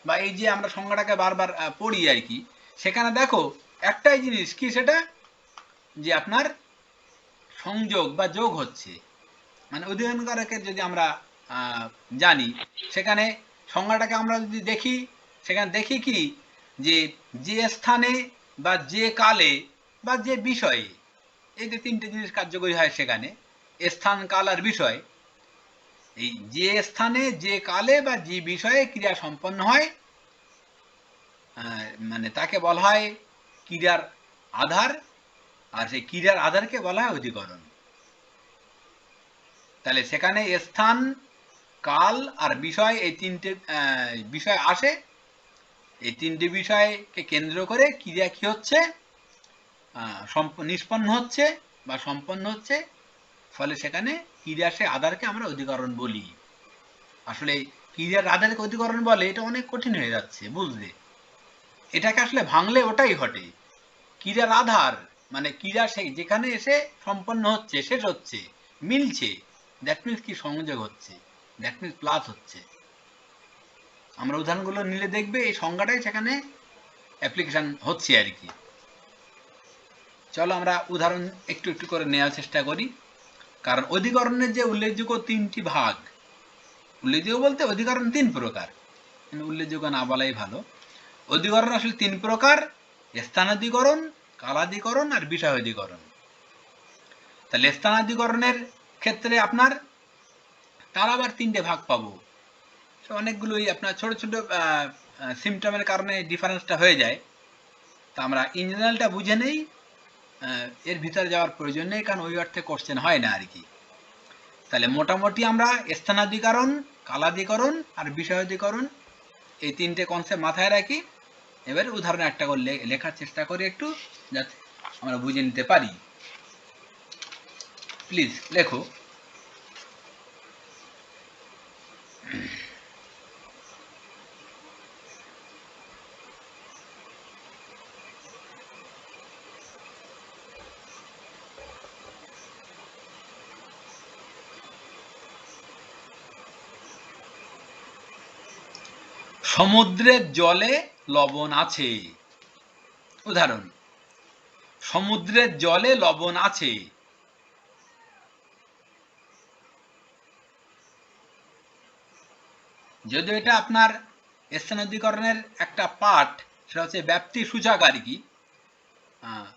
Speaker 1: বা এই যে আমরা সংজ্ঞাটাকে বারবার পড়ি আর কি, সেখানে দেখো একটাই জিনিস কি, সেটা যে আপনার সংযোগ বা যোগ হচ্ছে। মানে অধিকরণ কারকের যদি আমরা জানি, সেখানে সংজ্ঞাটাকে আমরা যদি দেখি, সেখানে দেখি কি যে যে স্থানে বা যে কালে বা যে বিষয়ে, এই যে তিনটে জিনিস কার্যকরী হয় সেখানে, স্থান, কাল আর বিষয়। এই যে স্থানে যে কালে বা যে বিষয়ে ক্রিয়া সম্পন্ন হয় মানে তাকে বলা হয় ক্রিয়ার আধার, আর সেই ক্রিয়ার আধারকে বলা হয় অধিকরণ। তাহলে সেখানে স্থান, কাল আর বিষয়, এই তিনটে বিষয় আসে। এই তিনটে বিষয়কে কেন্দ্র করে ক্রিয়া কি হচ্ছে, নিষ্পন্ন হচ্ছে বা সম্পন্ন হচ্ছে। ফলে সেখানে ক্রিয়ার সে আধারকে আমরা অধিকরণ বলি। আসলে ক্রিয়ার আধারকে অধিকরণ বলে, এটা অনেক কঠিন হয়ে যাচ্ছে বুঝতে। এটাকে আসলে ভাঙলে ওটাই ঘটে। ক্রিয়ার আধার মানে ক্রিয়া সে যেখানে এসে সম্পন্ন হচ্ছে, শেষ হচ্ছে, মিলছে, দ্যাট মিনস কি সংযোগ হচ্ছে, দ্যাট মিনস প্লাস হচ্ছে। আমরা উদাহরণগুলো নিলে দেখবে এই সংজ্ঞাটাই সেখানে অ্যাপ্লিকেশন হচ্ছে আর কি। চলো আমরা উদাহরণ একটু একটু করে নেওয়ার চেষ্টা করি। কারণ অধিকরণের যে উল্লেখযোগ্য তিনটি ভাগ, উল্লেখযোগ্য বলতে অধিকরণ তিন প্রকার, উল্লেখযোগ্য না বলাই ভালো। অধিকরণ আসলে তিন প্রকার: স্থানাধিকরণ, কালাধিকরণ আর বিষয়াধিকরণ। তাহলে স্থানাধিকরণের ক্ষেত্রে আপনার তার আবার তিনটে ভাগ পাবো। অনেকগুলোই আপনার ছোট ছোট সিমটমের কারণে ডিফারেন্সটা হয়ে যায়। তা আমরা ইন জেনারেলটা বুঝে নেই, এর ভিতরে যাওয়ার প্রয়োজন নেই, কারণ ওই অর্থে কোশ্চেন হয় না আর কি। তাহলে মোটামুটি আমরা স্থানাধিকরণ, কালাধিকরণ আর বিষয়াধিকরণ এই তিনটে কনসেপ্ট মাথায় রাখি। এবার উদাহরণ একটা করে লেখার চেষ্টা করি একটু, যাতে আমরা বুঝে নিতে পারি। প্লিজ লেখো। সমুদ্রের জলে লবণ আছে। উদাহরণ: সমুদ্রের জলে লবণ আছে। যদিও এটা আপনার স্থানাধিকরণের একটা পার্ট, সেটা হচ্ছে ব্যাপ্তি সূচক আর কি।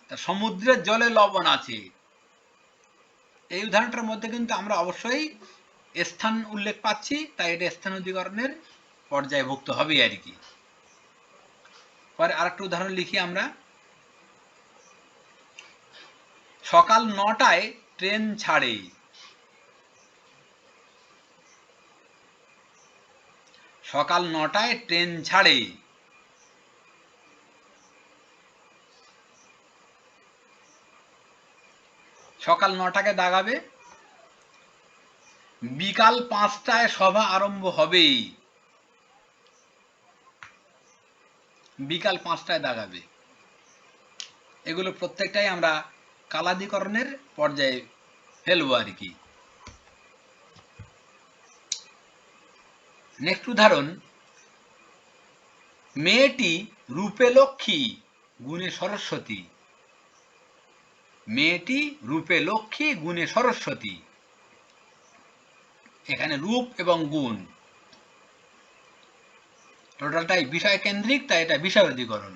Speaker 1: তা সমুদ্রের জলে লবণ আছে, এই উদাহরণটার মধ্যে কিন্তু আমরা অবশ্যই স্থান উল্লেখ পাচ্ছি, তাই এটা স্থানাধিকরণের পর্যায়ভুক্ত হবে আর কি। পরে আরেকটা উদাহরণ লিখি আমরা। সকাল 9টায় ট্রেন ছাড়ে। সকাল 9টায় ট্রেন ছাড়ে। সকাল 9টাকে দাগাবে। বিকাল 5টায় সভা আরম্ভ হবে। বিকাল 5টায় দাগাবে। এগুলো প্রত্যেকটাই আমরা কালাধিকরণের পর্যায়ে ফেলবো আর কি। নেক্সট উদাহরণ: মেয়েটি রূপে লক্ষ্মী, গুণে সরস্বতী। মেয়েটি রূপে লক্ষ্মী, গুণে সরস্বতী। এখানে রূপ এবং গুণ টোটালটাই বিষয় কেন্দ্রিক, তাই এটা বিষয় অধিকরণ।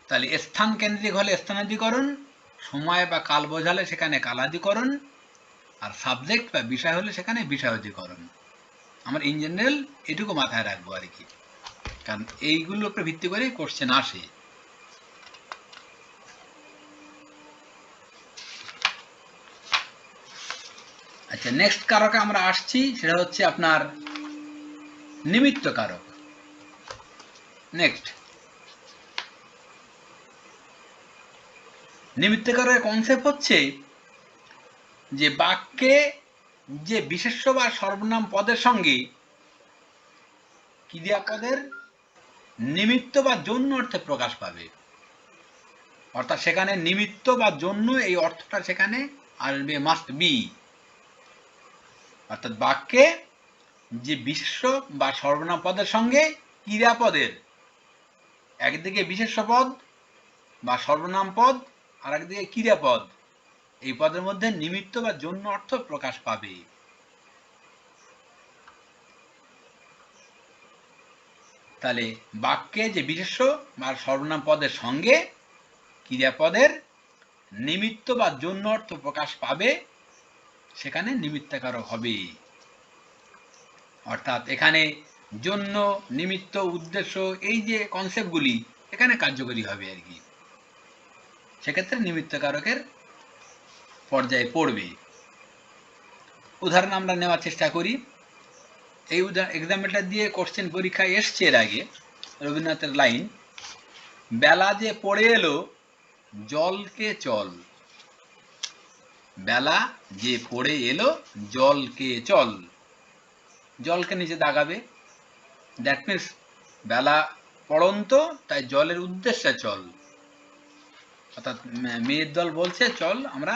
Speaker 1: তাহলে স্থান কেন্দ্রিক হলে স্থানাধিকরণ, সময় বা কাল বোঝালে সেখানে কালাধিকরণ, আর সাবজেক্ট বা বিষয় হলে সেখানে বিষয়াধিকরণ। আমরা ইন জেনারেল এটুকু মাথায় রাখবো আর কি। কারণ এইগুলোর উপরে ভিত্তি করে কোশ্চেন আসে। আচ্ছা, নেক্সট কারকে আমরা আসছি, সেটা হচ্ছে আপনার নিমিত্ত কারক। নেক্সট, নিমিত্ত কারকের কনসেপ্ট হচ্ছে যে বাক্যে যে বিশেষ্য বা সর্বনাম পদের সঙ্গে ক্রিয়াপদের নিমিত্ত বা জন্য অর্থে প্রকাশ পাবে। অর্থাৎ সেখানে নিমিত্ত বা জন্য এই অর্থটা সেখানে আসবে, মাস্ট বি। অর্থাৎ বাক্যে যে বিশেষ্য বা সর্বনাম পদের সঙ্গে ক্রিয়াপদের, একদিকে বিশেষ্য পদ বা সর্বনাম পদ আর একদিকে ক্রিয়াপদ, এই পদের মধ্যে নিমিত্ত বা জন্য অর্থ প্রকাশ পাবে। তাহলে বাক্যে যে বিশেষ্য বা সর্বনাম পদের সঙ্গে ক্রিয়াপদের নিমিত্ত বা জন্য অর্থ প্রকাশ পাবে, সেখানে নিমিত্তকারক হবে। অর্থাৎ এখানে জন্য, নিমিত্ত, উদ্দেশ্য, এই যে কনসেপ্টগুলি এখানে কার্যকরী হবে আর কি। সেক্ষেত্রে নিমিত্তকারকের পর্যায়ে পড়বে। উদাহরণ আমরা নেওয়ার চেষ্টা করি। এই এক্সাম্পলটা দিয়ে কোশ্চেন পরীক্ষায় এসছে এর আগে। রবীন্দ্রনাথের লাইন, বেলা যে পড়ে এলো জলকে চল। বেলা যে পড়ে এলো জলকে চল, জলকে নিচে দাগাবে। দ্যাট মিনস বেলা পড়ন্ত, তাই জলের উদ্দেশ্যে চল। অর্থাৎ মেয়ের দল বলছে চল আমরা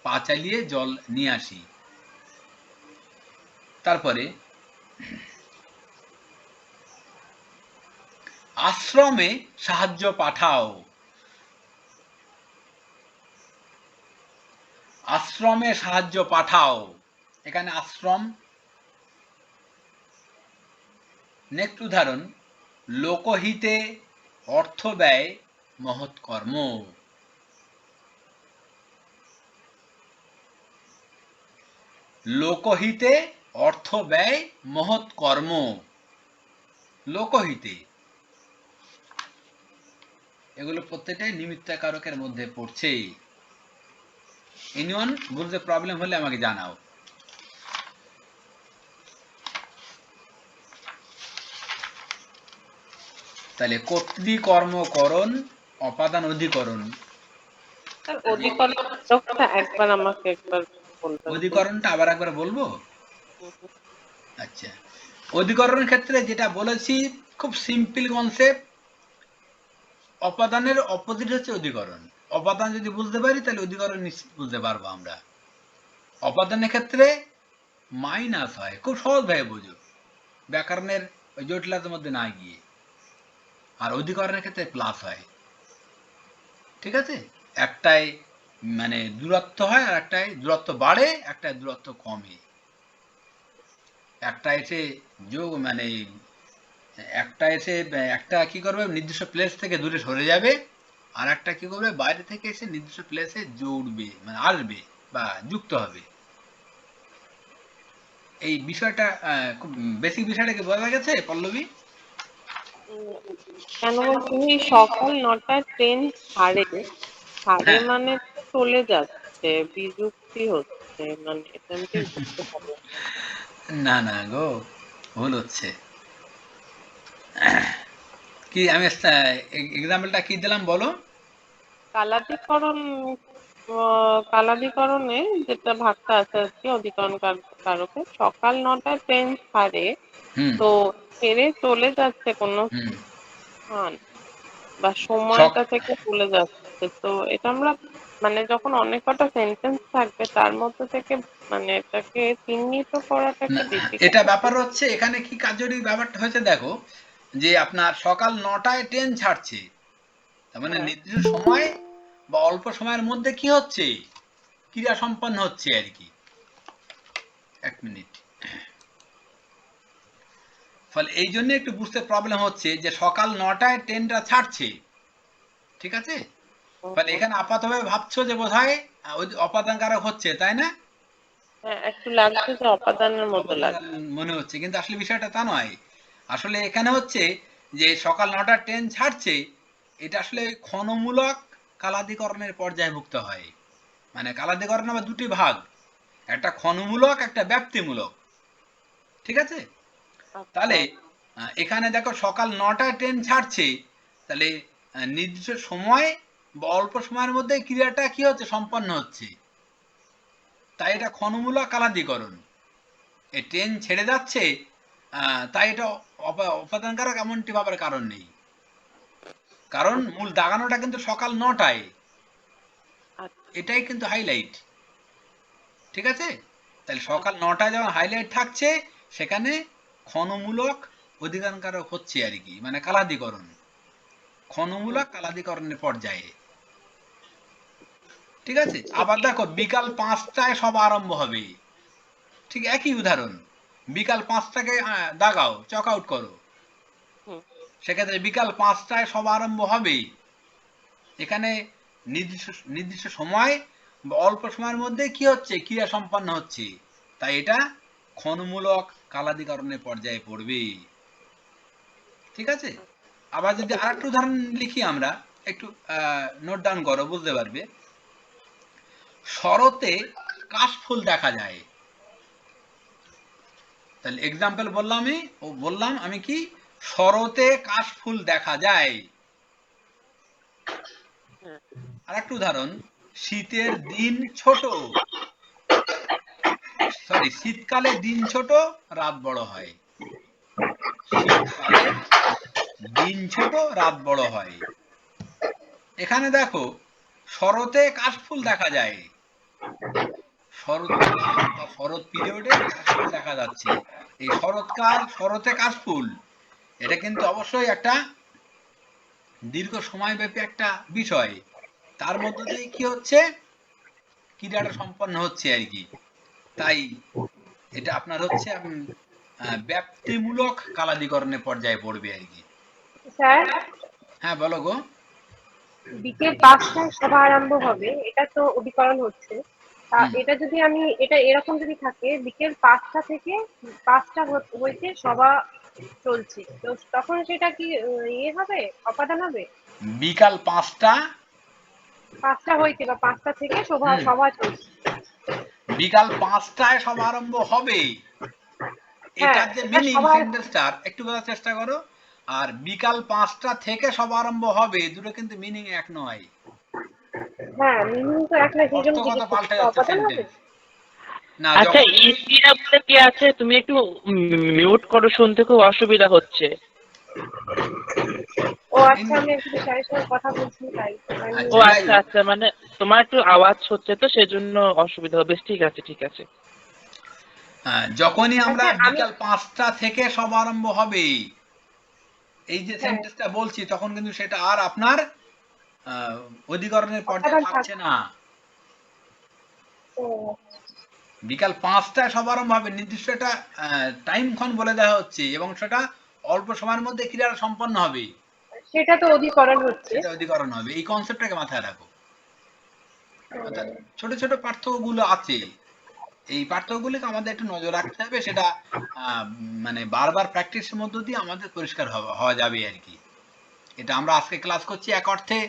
Speaker 1: পা চালিয়ে জল নিয়ে আসি। তারপরে আশ্রমে সাহায্য পাঠাও। আশ্রমে সাহায্য পাঠাও, এখানে আশ্রম। নেক্সট উদাহরণ, লোকহিতে অর্থ ব্যয় মহৎ কর্ম। লোকহিতে অর্থ ব্যয় মহৎ কর্ম। লোকহিতে, এগুলো প্রত্যেকটাই নিমিত্তকারকের মধ্যে পড়ছে। এনিওয়ান বুঝতে প্রবলেম হলে আমাকে জানাও। তাহলে কর্তৃকর্মকরণ, অপাদান অধিকরণ।
Speaker 2: স্যার অধিকরণটা একবার আমাকে একবার বলবেন।
Speaker 1: অধিকরণটা আবার একবার বলবো। আচ্ছা, অধিকরণের ক্ষেত্রে যেটা বলেছি খুব সিম্পল কনসেপ্ট, অপাদানের অপোজিট হচ্ছে অধিকরণ। অপাদান যদি বুঝতে পারি তাহলে অধিকরণ নিশ্চিত বুঝতে পারবো আমরা। অপাদানের ক্ষেত্রে মাইনাস হয়, খুব সহজভাবে বুঝো, ব্যাকরণের ওই জটিলতার মধ্যে না গিয়ে। আর অধিকরণের ক্ষেত্রে প্লাস হয়। ঠিক আছে, একটাই মানে দূরত্ব হয় আর একটাই দূরত্ব বাড়ে, একটাই দূরত্ব কমে। একটা এসে যোগ মানে একটা কি করবে, নির্দিষ্ট প্লেস থেকে দূরে সরে যাবে, আর একটা কি করবে, বাইরে থেকে এসে নির্দিষ্ট প্লেসে জুড়বে, মানে আসবে বা যুক্ত হবে। এই বিষয়টা খুব বেসিক বিষয়টা কি বোঝা গেছে পল্লবী?
Speaker 2: কেন বলছি, সকাল 9টায় ট্রেন ছাড়ে,
Speaker 1: হ্যাঁ,
Speaker 2: মানে তো চলে যাচ্ছে, বিযুক্তি হচ্ছে, মানে এটা আমি ঠিক বুঝতে পারলাম না।
Speaker 1: না না গো, ভুল হচ্ছে। কি আমি এক্সাম্পলটা কি দিলাম বলো?
Speaker 2: কালাদিকরণ, কালাদিকরণে যেটা ভাগটা আছে আর কি, অধিকরণ কারকে, সকাল 9টায় ট্রেন ছাড়ে,
Speaker 1: হুম
Speaker 2: তো ছেড়ে চলে যাচ্ছে কোনো
Speaker 1: হুম
Speaker 2: স্থান বা
Speaker 1: সক
Speaker 2: সময়টা থেকে চলে যাচ্ছে। তো এটা আমরা মানে যখন অনেক কটা সেন্টেন্স থাকবে তার মধ্যে থেকে মানে এটাকে চিহ্নিত করাটাকে
Speaker 1: না,
Speaker 2: ডিফিকাল্ট।
Speaker 1: এটা ব্যাপার হচ্ছে এখানে কি কার্যকরী ব্যাপারটা হয়েছে দেখো, যে আপনার সকাল 9টায় ট্রেন ছাড়ছে, তার মানে
Speaker 2: হ্যাঁ,
Speaker 1: নির্দিষ্ট সময় বা অল্প সময়ের মধ্যে কি হচ্ছে, ক্রিয়া সম্পন্ন হচ্ছে আর কি। এক মিনিট। ফলে এই জন্য একটু বুঝতে প্রবলেম হচ্ছে যে সকাল 9টায় ট্রেনটা ছাড়ছে, ঠিক আছে। ফলে এখানে আপাতভাবে ভাবছো যে বোধহয় অপাদান কারক হচ্ছে, তাই না?
Speaker 2: হ্যাঁ, একটু লাগছে যে অপাদানের মতো
Speaker 1: অপাদান
Speaker 2: লাগছে।
Speaker 1: মনে হচ্ছে, কিন্তু আসলে বিষয়টা তা নয়। আসলে এখানে হচ্ছে যে সকাল 9টার ট্রেন ছাড়ছে, এটা আসলে ক্ষণমূলক কালাদিকরণের পর্যায়ভুক্ত হয়। মানে কালাদিকরণ আবার দুটি ভাগ, একটা ক্ষণমূলক, একটা ব্যাপ্তিমূলক। ঠিক আছে?
Speaker 2: আচ্ছা
Speaker 1: তাহলে এখানে দেখো সকাল 9টায় ট্রেন ছাড়ছে, তাহলে নির্দিষ্ট সময় বা অল্প সময়ের মধ্যে ক্রিয়াটা কি হচ্ছে, সম্পন্ন হচ্ছে। তাই এটা ক্ষণমূলক কালাদিকরণ। এই ট্রেন ছেড়ে যাচ্ছে, তাই এটা অপাদানকারক এমনটি ভাবার কারণ নেই, কারণ মূল দাগানোটা কিন্তু সকাল 9টায়।
Speaker 2: আচ্ছা
Speaker 1: এটাই কিন্তু হাইলাইট। ঠিক আছে? তাহলে সকাল 9টায় যখন হাইলাইট থাকছে, সেখানে ক্ষণমূলক অধিকারকারক হচ্ছে আর কি, মানে কালাদিকরণ, ক্ষণমূলক কালাদিকরণের পর্যায়ে। ঠিক আছে? আবার দেখো বিকাল 5টায় সব আরম্ভ হবে, ঠিক একই উদাহরণ। বিকাল 5টাকে দাগাও, চক আউট করো,
Speaker 2: হুম
Speaker 1: সেক্ষেত্রে বিকাল 5টায় সব আরম্ভ হবে। এখানে নির্দিষ্ট নির্দিষ্ট সময় বা অল্প সময়ের মধ্যে কি হচ্ছে, ক্রিয়া সম্পন্ন হচ্ছে, তাই এটা ক্ষণমূলক কালাদিকরণের পর্যায়ে পড়বে। ঠিক আছে? আবার যদি আরেকটা উদাহরণ লিখি আমরা, একটু নোট ডাউন করো, বুঝতে পারবে। শরতে কাশফুল দেখা যায়। তাহলে এক্সাম্পল বললাম আমি কি, শরতে কাশফুল দেখা যায়।
Speaker 2: হ্যাঁ
Speaker 1: আরেকটা উদাহরণ, শীতের দিন ছোট, শীতকালে দিন ছোট, রাত বড় হয়। শীতকালে দিন ছোট, রাত বড় হয়। এখানে দেখো শরতে কাশফুল দেখা যায়, শরৎকাল বা শরৎ পিরিয়ডে কাশফুল দেখা যাচ্ছে। এই শরৎকাল, শরতে কাশফুল, এটা কিন্তু অবশ্যই একটা দীর্ঘ সময়ব্যাপী একটা বিষয়। তার মধ্য দিয়ে কি হচ্ছে, ক্রিয়াটা সম্পন্ন হচ্ছে আর কি। তাই এটা আপনার হচ্ছে ব্যাপ্তিমূলক কালাদিকরণের পর্যায়ে পড়বে আর কি।
Speaker 6: স্যার,
Speaker 1: হ্যাঁ বলো গো।
Speaker 6: বিকেল 5টায় সভা আরম্ভ হবে, এটা তো অধিকরণ হচ্ছে।
Speaker 1: হুম।
Speaker 6: এটা যদি আমি, এটা এরকম যদি থাকে, বিকেল 5টা থেকে 5টা হইতে সভা চলছে, তো তখন সেটা কি ইয়ে হবে, অপাদান হবে?
Speaker 1: বিকাল 5টা,
Speaker 6: 5টা হইতে বা 5টা থেকে সভা
Speaker 1: হুম,
Speaker 6: সভা চলছে।
Speaker 1: বিকাল 5টায় সব আরম্ভ হবে,
Speaker 6: হ্যাঁ,
Speaker 1: এটার যে
Speaker 6: এটা
Speaker 1: মিনিং,
Speaker 6: সবার।
Speaker 1: সেন্টেন্সটার একটু বোঝার চেষ্টা করো। আর বিকাল 5টা থেকে সব আরম্ভ হবে, দুটো কিন্তু মিনিং এক নয়,
Speaker 6: হ্যাঁ, মিনিং তো এক না, সেই জন্য
Speaker 1: অর্থগত
Speaker 6: জিজ্ঞেস করছি,
Speaker 1: পাল্টে
Speaker 6: তো
Speaker 1: যাচ্ছে
Speaker 6: অপাদান হবে?
Speaker 1: সেন্টেন্স। না,
Speaker 4: আচ্ছা,
Speaker 1: যখনই
Speaker 4: ইন্দিরা বলে কি আছে? তুমি একটু মিউট করো, শুনতে খুব অসুবিধা হচ্ছে।
Speaker 6: ও আচ্ছা, আমি একটু স্যারের সঙ্গে কথা বলছি, তাই আমি।
Speaker 4: ও
Speaker 1: আচ্ছা, যাই
Speaker 4: আচ্ছা
Speaker 1: হোক,
Speaker 4: আচ্ছা, মানে তোমার একটু আওয়াজ হচ্ছে তো সেজন্য অসুবিধা হবে। বেশ, ঠিক আছে ঠিক আছে।
Speaker 1: যখনই আমরা
Speaker 6: স্যার আমি।
Speaker 1: বিকাল 5টা থেকে সব আরম্ভ হবে, এই যে
Speaker 6: হ্যাঁ,
Speaker 1: সেন্টেন্সটা বলছি, তখন কিন্তু সেটা আর আপনার আহ, অধিকরণের পর্যায়ে
Speaker 6: অপাদান
Speaker 1: থাকছে না।
Speaker 6: ও
Speaker 1: বিকাল 5টায় সব আরম্ভ হবে, নির্দিষ্ট একটা টাইম ক্ষণ বলে দেওয়া হচ্ছে, এবং সেটা অল্প সময়ের মধ্যে ক্রিয়াটা সম্পন্ন হবে,
Speaker 6: সেটা তো অধিকরণ হচ্ছে।
Speaker 1: সেটা অধিকরণ হবে। এই কনসেপ্টটাকে মাথায় রাখো। অর্থাৎ ছোট ছোট পার্থক্যগুলো আছে, এই পার্থক্যগুলিকে আমাদের একটু নজর রাখতে হবে। সেটা মানে বারবার প্র্যাকটিসের মধ্য দিয়ে আমাদের পরিষ্কার হওয়া যাবে আর কি। এটা আমরা আজকে ক্লাস করছি এক অর্থে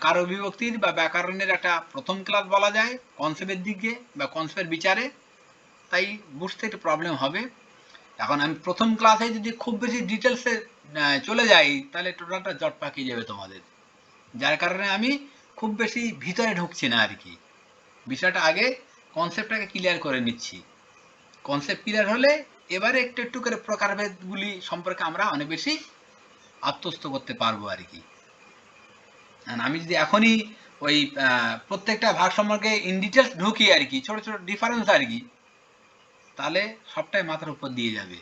Speaker 1: কারক বিভক্তির বা ব্যাকরণের একটা প্রথম ক্লাস বলা যায়, কনসেপ্টের দিকে বা কনসেপ্টের বিচারে। তাই বুঝতে একটু প্রবলেম হবে। এখন আমি প্রথম ক্লাসে যদি খুব বেশি ডিটেলসে চলে যাই, তাহলে টোটালটা জট পাকিয়ে যাবে তোমাদের। যার কারণে আমি খুব বেশি ভিতরে ঢুকছি না আর কি। বিষয়টা আগে কনসেপ্টটাকে ক্লিয়ার করে নিচ্ছি। কনসেপ্ট ক্লিয়ার হলে এবারে একটু একটু করে প্রকারভেদগুলি সম্পর্কে আমরা অনেক বেশি আত্মস্থ করতে পারবো আর কি। আমি যদি এখনই ওই প্রত্যেকটা ভাগ সম্পর্কে ইন ডিটেলস ঢুকি আর কি, ছোট ছোট ডিফারেন্স আর কি, তাহলে সবটাই মাথার উপর দিয়ে যাবে।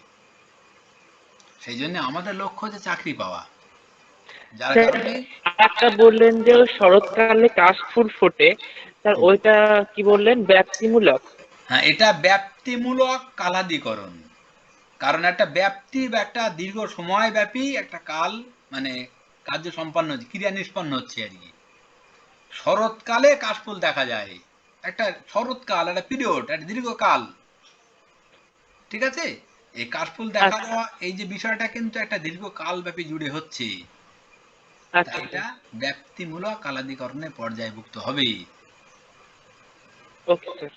Speaker 1: সেই জন্য আমাদের লক্ষ্য হচ্ছে চাকরি পাওয়া, যার কারণে।
Speaker 4: একটা বললেন যে ওই শরৎকালে কাশফুল ফোটে, স্যার ওইটা কি বললেন? ব্যক্তিমূলক?
Speaker 1: হ্যাঁ, এটা ব্যাপ্তিমূলক কালাদিকরণ। কারণ একটা ব্যাপ্তি বা একটা দীর্ঘ সময় ব্যাপী একটা কাল, মানে কার্য সম্পন্ন হচ্ছে, ক্রিয়া নিষ্পন্ন হচ্ছে আর কি। শরৎকালে কাশফুল দেখা যায়, একটা শরৎকাল, একটা পিরিয়ড, একটা দীর্ঘকাল। ঠিক আছে? এই কাশফুল দেখা
Speaker 4: আচ্ছা
Speaker 1: দেওয়া এই যে বিষয়টা কিন্তু একটা দীর্ঘকাল ব্যাপী জুড়ে হচ্ছে, তাই
Speaker 4: আচ্ছা
Speaker 1: এটা ব্যাপ্তিমূলক কালাদিকরণে পর্যায়ভুক্ত হবে।
Speaker 4: Okay sir.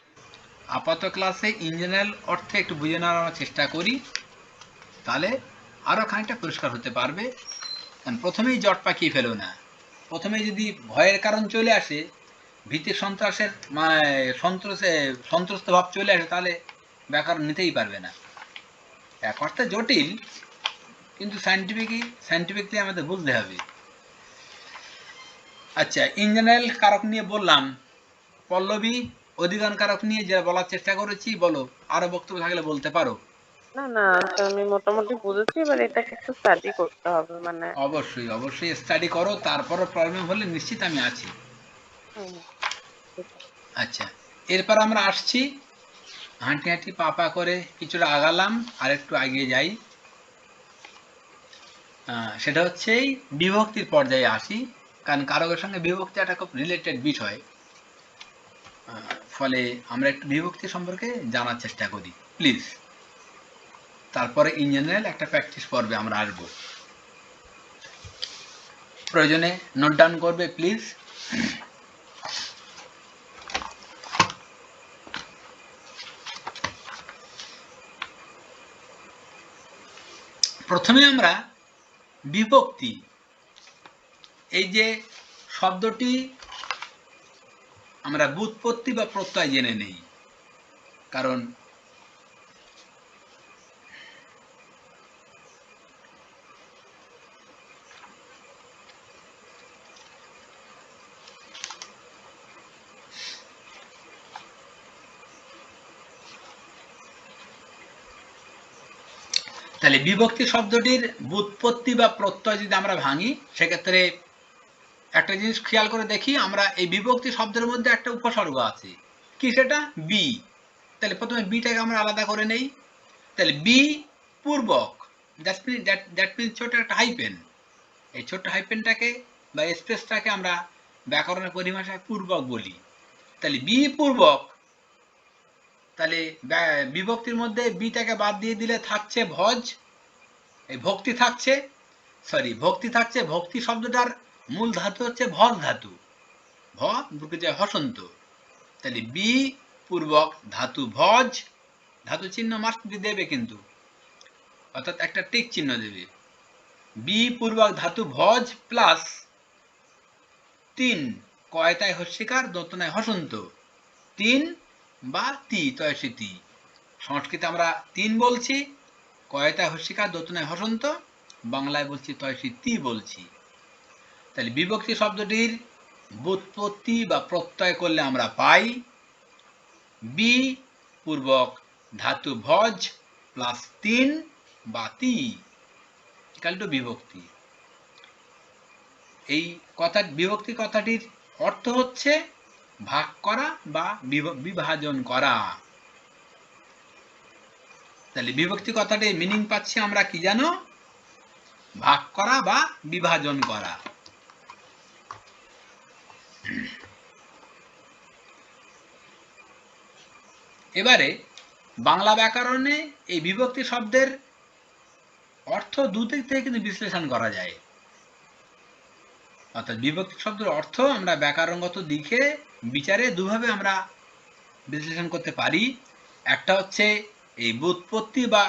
Speaker 1: আপাত ক্লাসে ইন জেনারেল অর্থে একটু বুঝে নেওয়ার চেষ্টা করি, তাহলে আরো খানিকটা পরিষ্কার হতে পারবে। কারণ প্রথমেই জট পাকিয়ে ফেলো না। প্রথমে যদি ভয়ের কারণ চলে আসে, ভীতি সন্ত্রাসের সন্ত্রস্ত ভাব চলে আসে, তাহলে ব্যাকরণ নিতেই পারবে না। এক অর্থে জটিল, কিন্তু সাইন্টিফিকলি আমাদের বুঝতে হবে। আচ্ছা, ইন জেনারেল কারক নিয়ে বললাম, পল্লবী অধিগণ কারক নিয়ে যা বলার চেষ্টা করেছি, বলো, আরো বক্তব্য থাকলে বলতে পারো।
Speaker 2: না না তো আমি মোটামুটি বুঝেছি, এবার এটাকে একটু স্টাডি করতে হবে মানে।
Speaker 1: অবশ্যই অবশ্যই স্টাডি করো, তারপরও প্রবলেম হলে নিশ্চিত আমি আছি।
Speaker 2: হুম, ঠিক আছে।
Speaker 1: আচ্ছা, এরপর আমরা আসছি, হাঁটি হাঁটি পা পা করে কিছুটা আগালাম, আর একটু এগিয়ে যাই। সেটা হচ্ছে এই বিভক্তির পর্যায়ে আসি, কারণ কারকের সঙ্গে বিভক্তি একটা খুব রিলেটেড বিষয়। ফলে আমরা একটু বিভক্তি সম্পর্কে জানার চেষ্টা করি প্লিজ। তারপরে ইন জেনারেল একটা প্র্যাকটিস পর্বে আমরা আসবো, প্রয়োজনে নোট ডাউন করবে প্লিজ। প্রথমে আমরা বিভক্তি, এই যে শব্দটি, আমরা ব্যুৎপত্তি বা প্রত্যয় জেনে নেই। কারণ তাহলে বিভক্তি শব্দটির ব্যুৎপত্তি বা প্রত্যয় যদি আমরা ভাঙি, সেক্ষেত্রে একটা জিনিস খেয়াল করে দেখি, আমরা এই বিভক্তি শব্দের মধ্যে একটা উপসর্গ আছে, কি সেটা? বি। তাহলে প্রথমে বিটাকে আমরা আলাদা করে নেই। তাহলে বি পূর্বক, দ্যাট মিনস ছোট একটা হাইপেন। এই ছোট্ট হাইপেনটাকে বা স্পেসটাকে আমরা ব্যাকরণের পরিভাষায় পূর্বক বলি। তাহলে বি পূর্বক, তাহলে বিভক্তির মধ্যে বিটাকে বাদ দিয়ে দিলে থাকছে ভজ, এই ভক্তি থাকছে, ভক্তি থাকছে। ভক্তি শব্দটার মূল ধাতু হচ্ছে ভজ ধাতু, ভ দুকে যায় হসন্ত। তাহলে বি পূর্বক ধাতু ভজ, ধাতু চিহ্ন মাস্ট দেবে কিন্তু, অর্থাৎ একটা টিক চিহ্ন দেবে। বি পূর্বক ধাতু ভজ প্লাস 3 কয়তায় হস্যিকার দন্তনায় হসন্ত, 3 বা তি তয়সী তি। সংস্কৃতে আমরা 3 বলছি, কয়তায় হস্যিকার দন্তনায় হসন্ত, বাংলায় বলছি তয়সী তি বলছি। তাহলে বিভক্তি শব্দটির ব্যুৎপত্তি বা প্রত্যয় করলে আমরা পাই বি পূর্বক ধাতু ভজ প্লাস 3 বা তি ইকাল টু বিভক্তি। এই বিভক্তি কথাটির অর্থ হচ্ছে ভাগ করা বা বিভাজন করা। তাহলে বিভক্তি কথাটির মিনিং পাচ্ছি আমরা কি জানো? ভাগ করা বা বিভাজন করা। এবারে বাংলা ব্যাকরণে এই বিভক্তি শব্দের অর্থ দুদিক থেকে কিন্তু বিশ্লেষণ করা যায়। অর্থাৎ বিভক্তি শব্দের অর্থ আমরা ব্যাকরণগত দিকে বিচারে দুভাবে আমরা বিশ্লেষণ করতে পারি। একটা হচ্ছে এই ব্যুৎপত্তি বা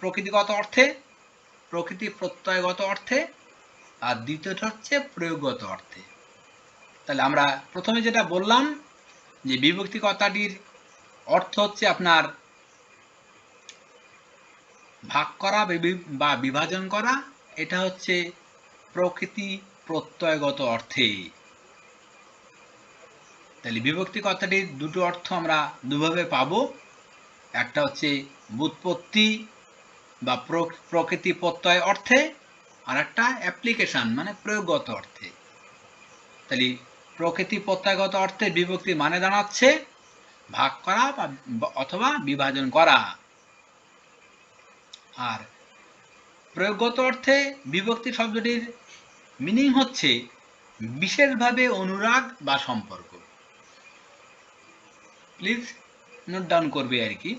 Speaker 1: প্রকৃতিগত অর্থে, প্রকৃতি প্রত্যয়গত অর্থে, আর দ্বিতীয়টা হচ্ছে প্রয়োগগত অর্থে। তাহলে আমরা প্রথমে যেটা বললাম যে বিভক্তি কথাটির অর্থ হচ্ছে আপনার ভাগ করা বা বিভাজন করা, এটা হচ্ছে প্রকৃতি প্রত্যয়গত অর্থে। তাহলে বিভক্তি কথাটির দুটো অর্থ আমরা দুভাবে পাবো, একটা হচ্ছে ব্যুৎপত্তি বা প্রকৃতি প্রত্যয় অর্থে, আর একটা অ্যাপ্লিকেশন মানে প্রয়োগগত অর্থে। তাহলে প্রকৃতি প্রত্যয়গত অর্থে বিভক্তি মানে দাঁড়াচ্ছে ভাগ করা অথবা বিভাজন করা, আর প্রয়োগগত অর্থে বিভক্তি শব্দটির মিনিং হচ্ছে বিশেষভাবে অনুরাগ বা সম্পর্ক। প্লিজ নোট ডাউন করবে আর কি।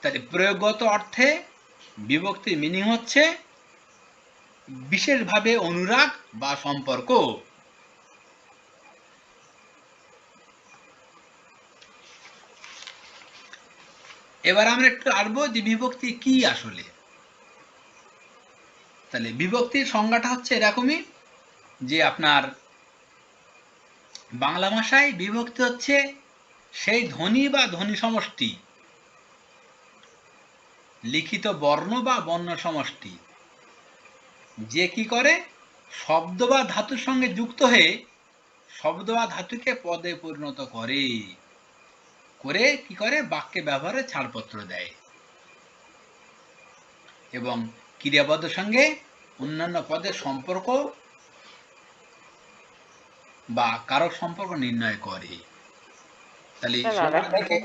Speaker 1: তাহলে প্রয়োগগত অর্থে বিভক্তির মিনিং হচ্ছে বিশেষভাবে অনুরাগ বা সম্পর্ক। এবার আমরা একটু আসবো যে বিভক্তি কি আসলে। তাহলে বিভক্তির সংজ্ঞাটা হচ্ছে এরকমই যে আপনার বাংলা ভাষায় বিভক্তি হচ্ছে সেই ধ্বনি বা ধ্বনি সমষ্টি, লিখিত বর্ণ বা বর্ণ সমষ্টি, যে কি করে শব্দ বা ধাতুর সঙ্গে যুক্ত হয়ে শব্দ বা ধাতুকে পদে পরিণত করে করে কি করে বাক্যে ব্যবহারে ছাড়পত্র দেয় এবং ক্রিয়াপদের সঙ্গে অন্যান্য পদের সম্পর্ক বা কারক সম্পর্ক নির্ণয় করে। তাহলে
Speaker 2: স্যার আর
Speaker 1: সংজ্ঞার
Speaker 2: একটা
Speaker 1: দিকে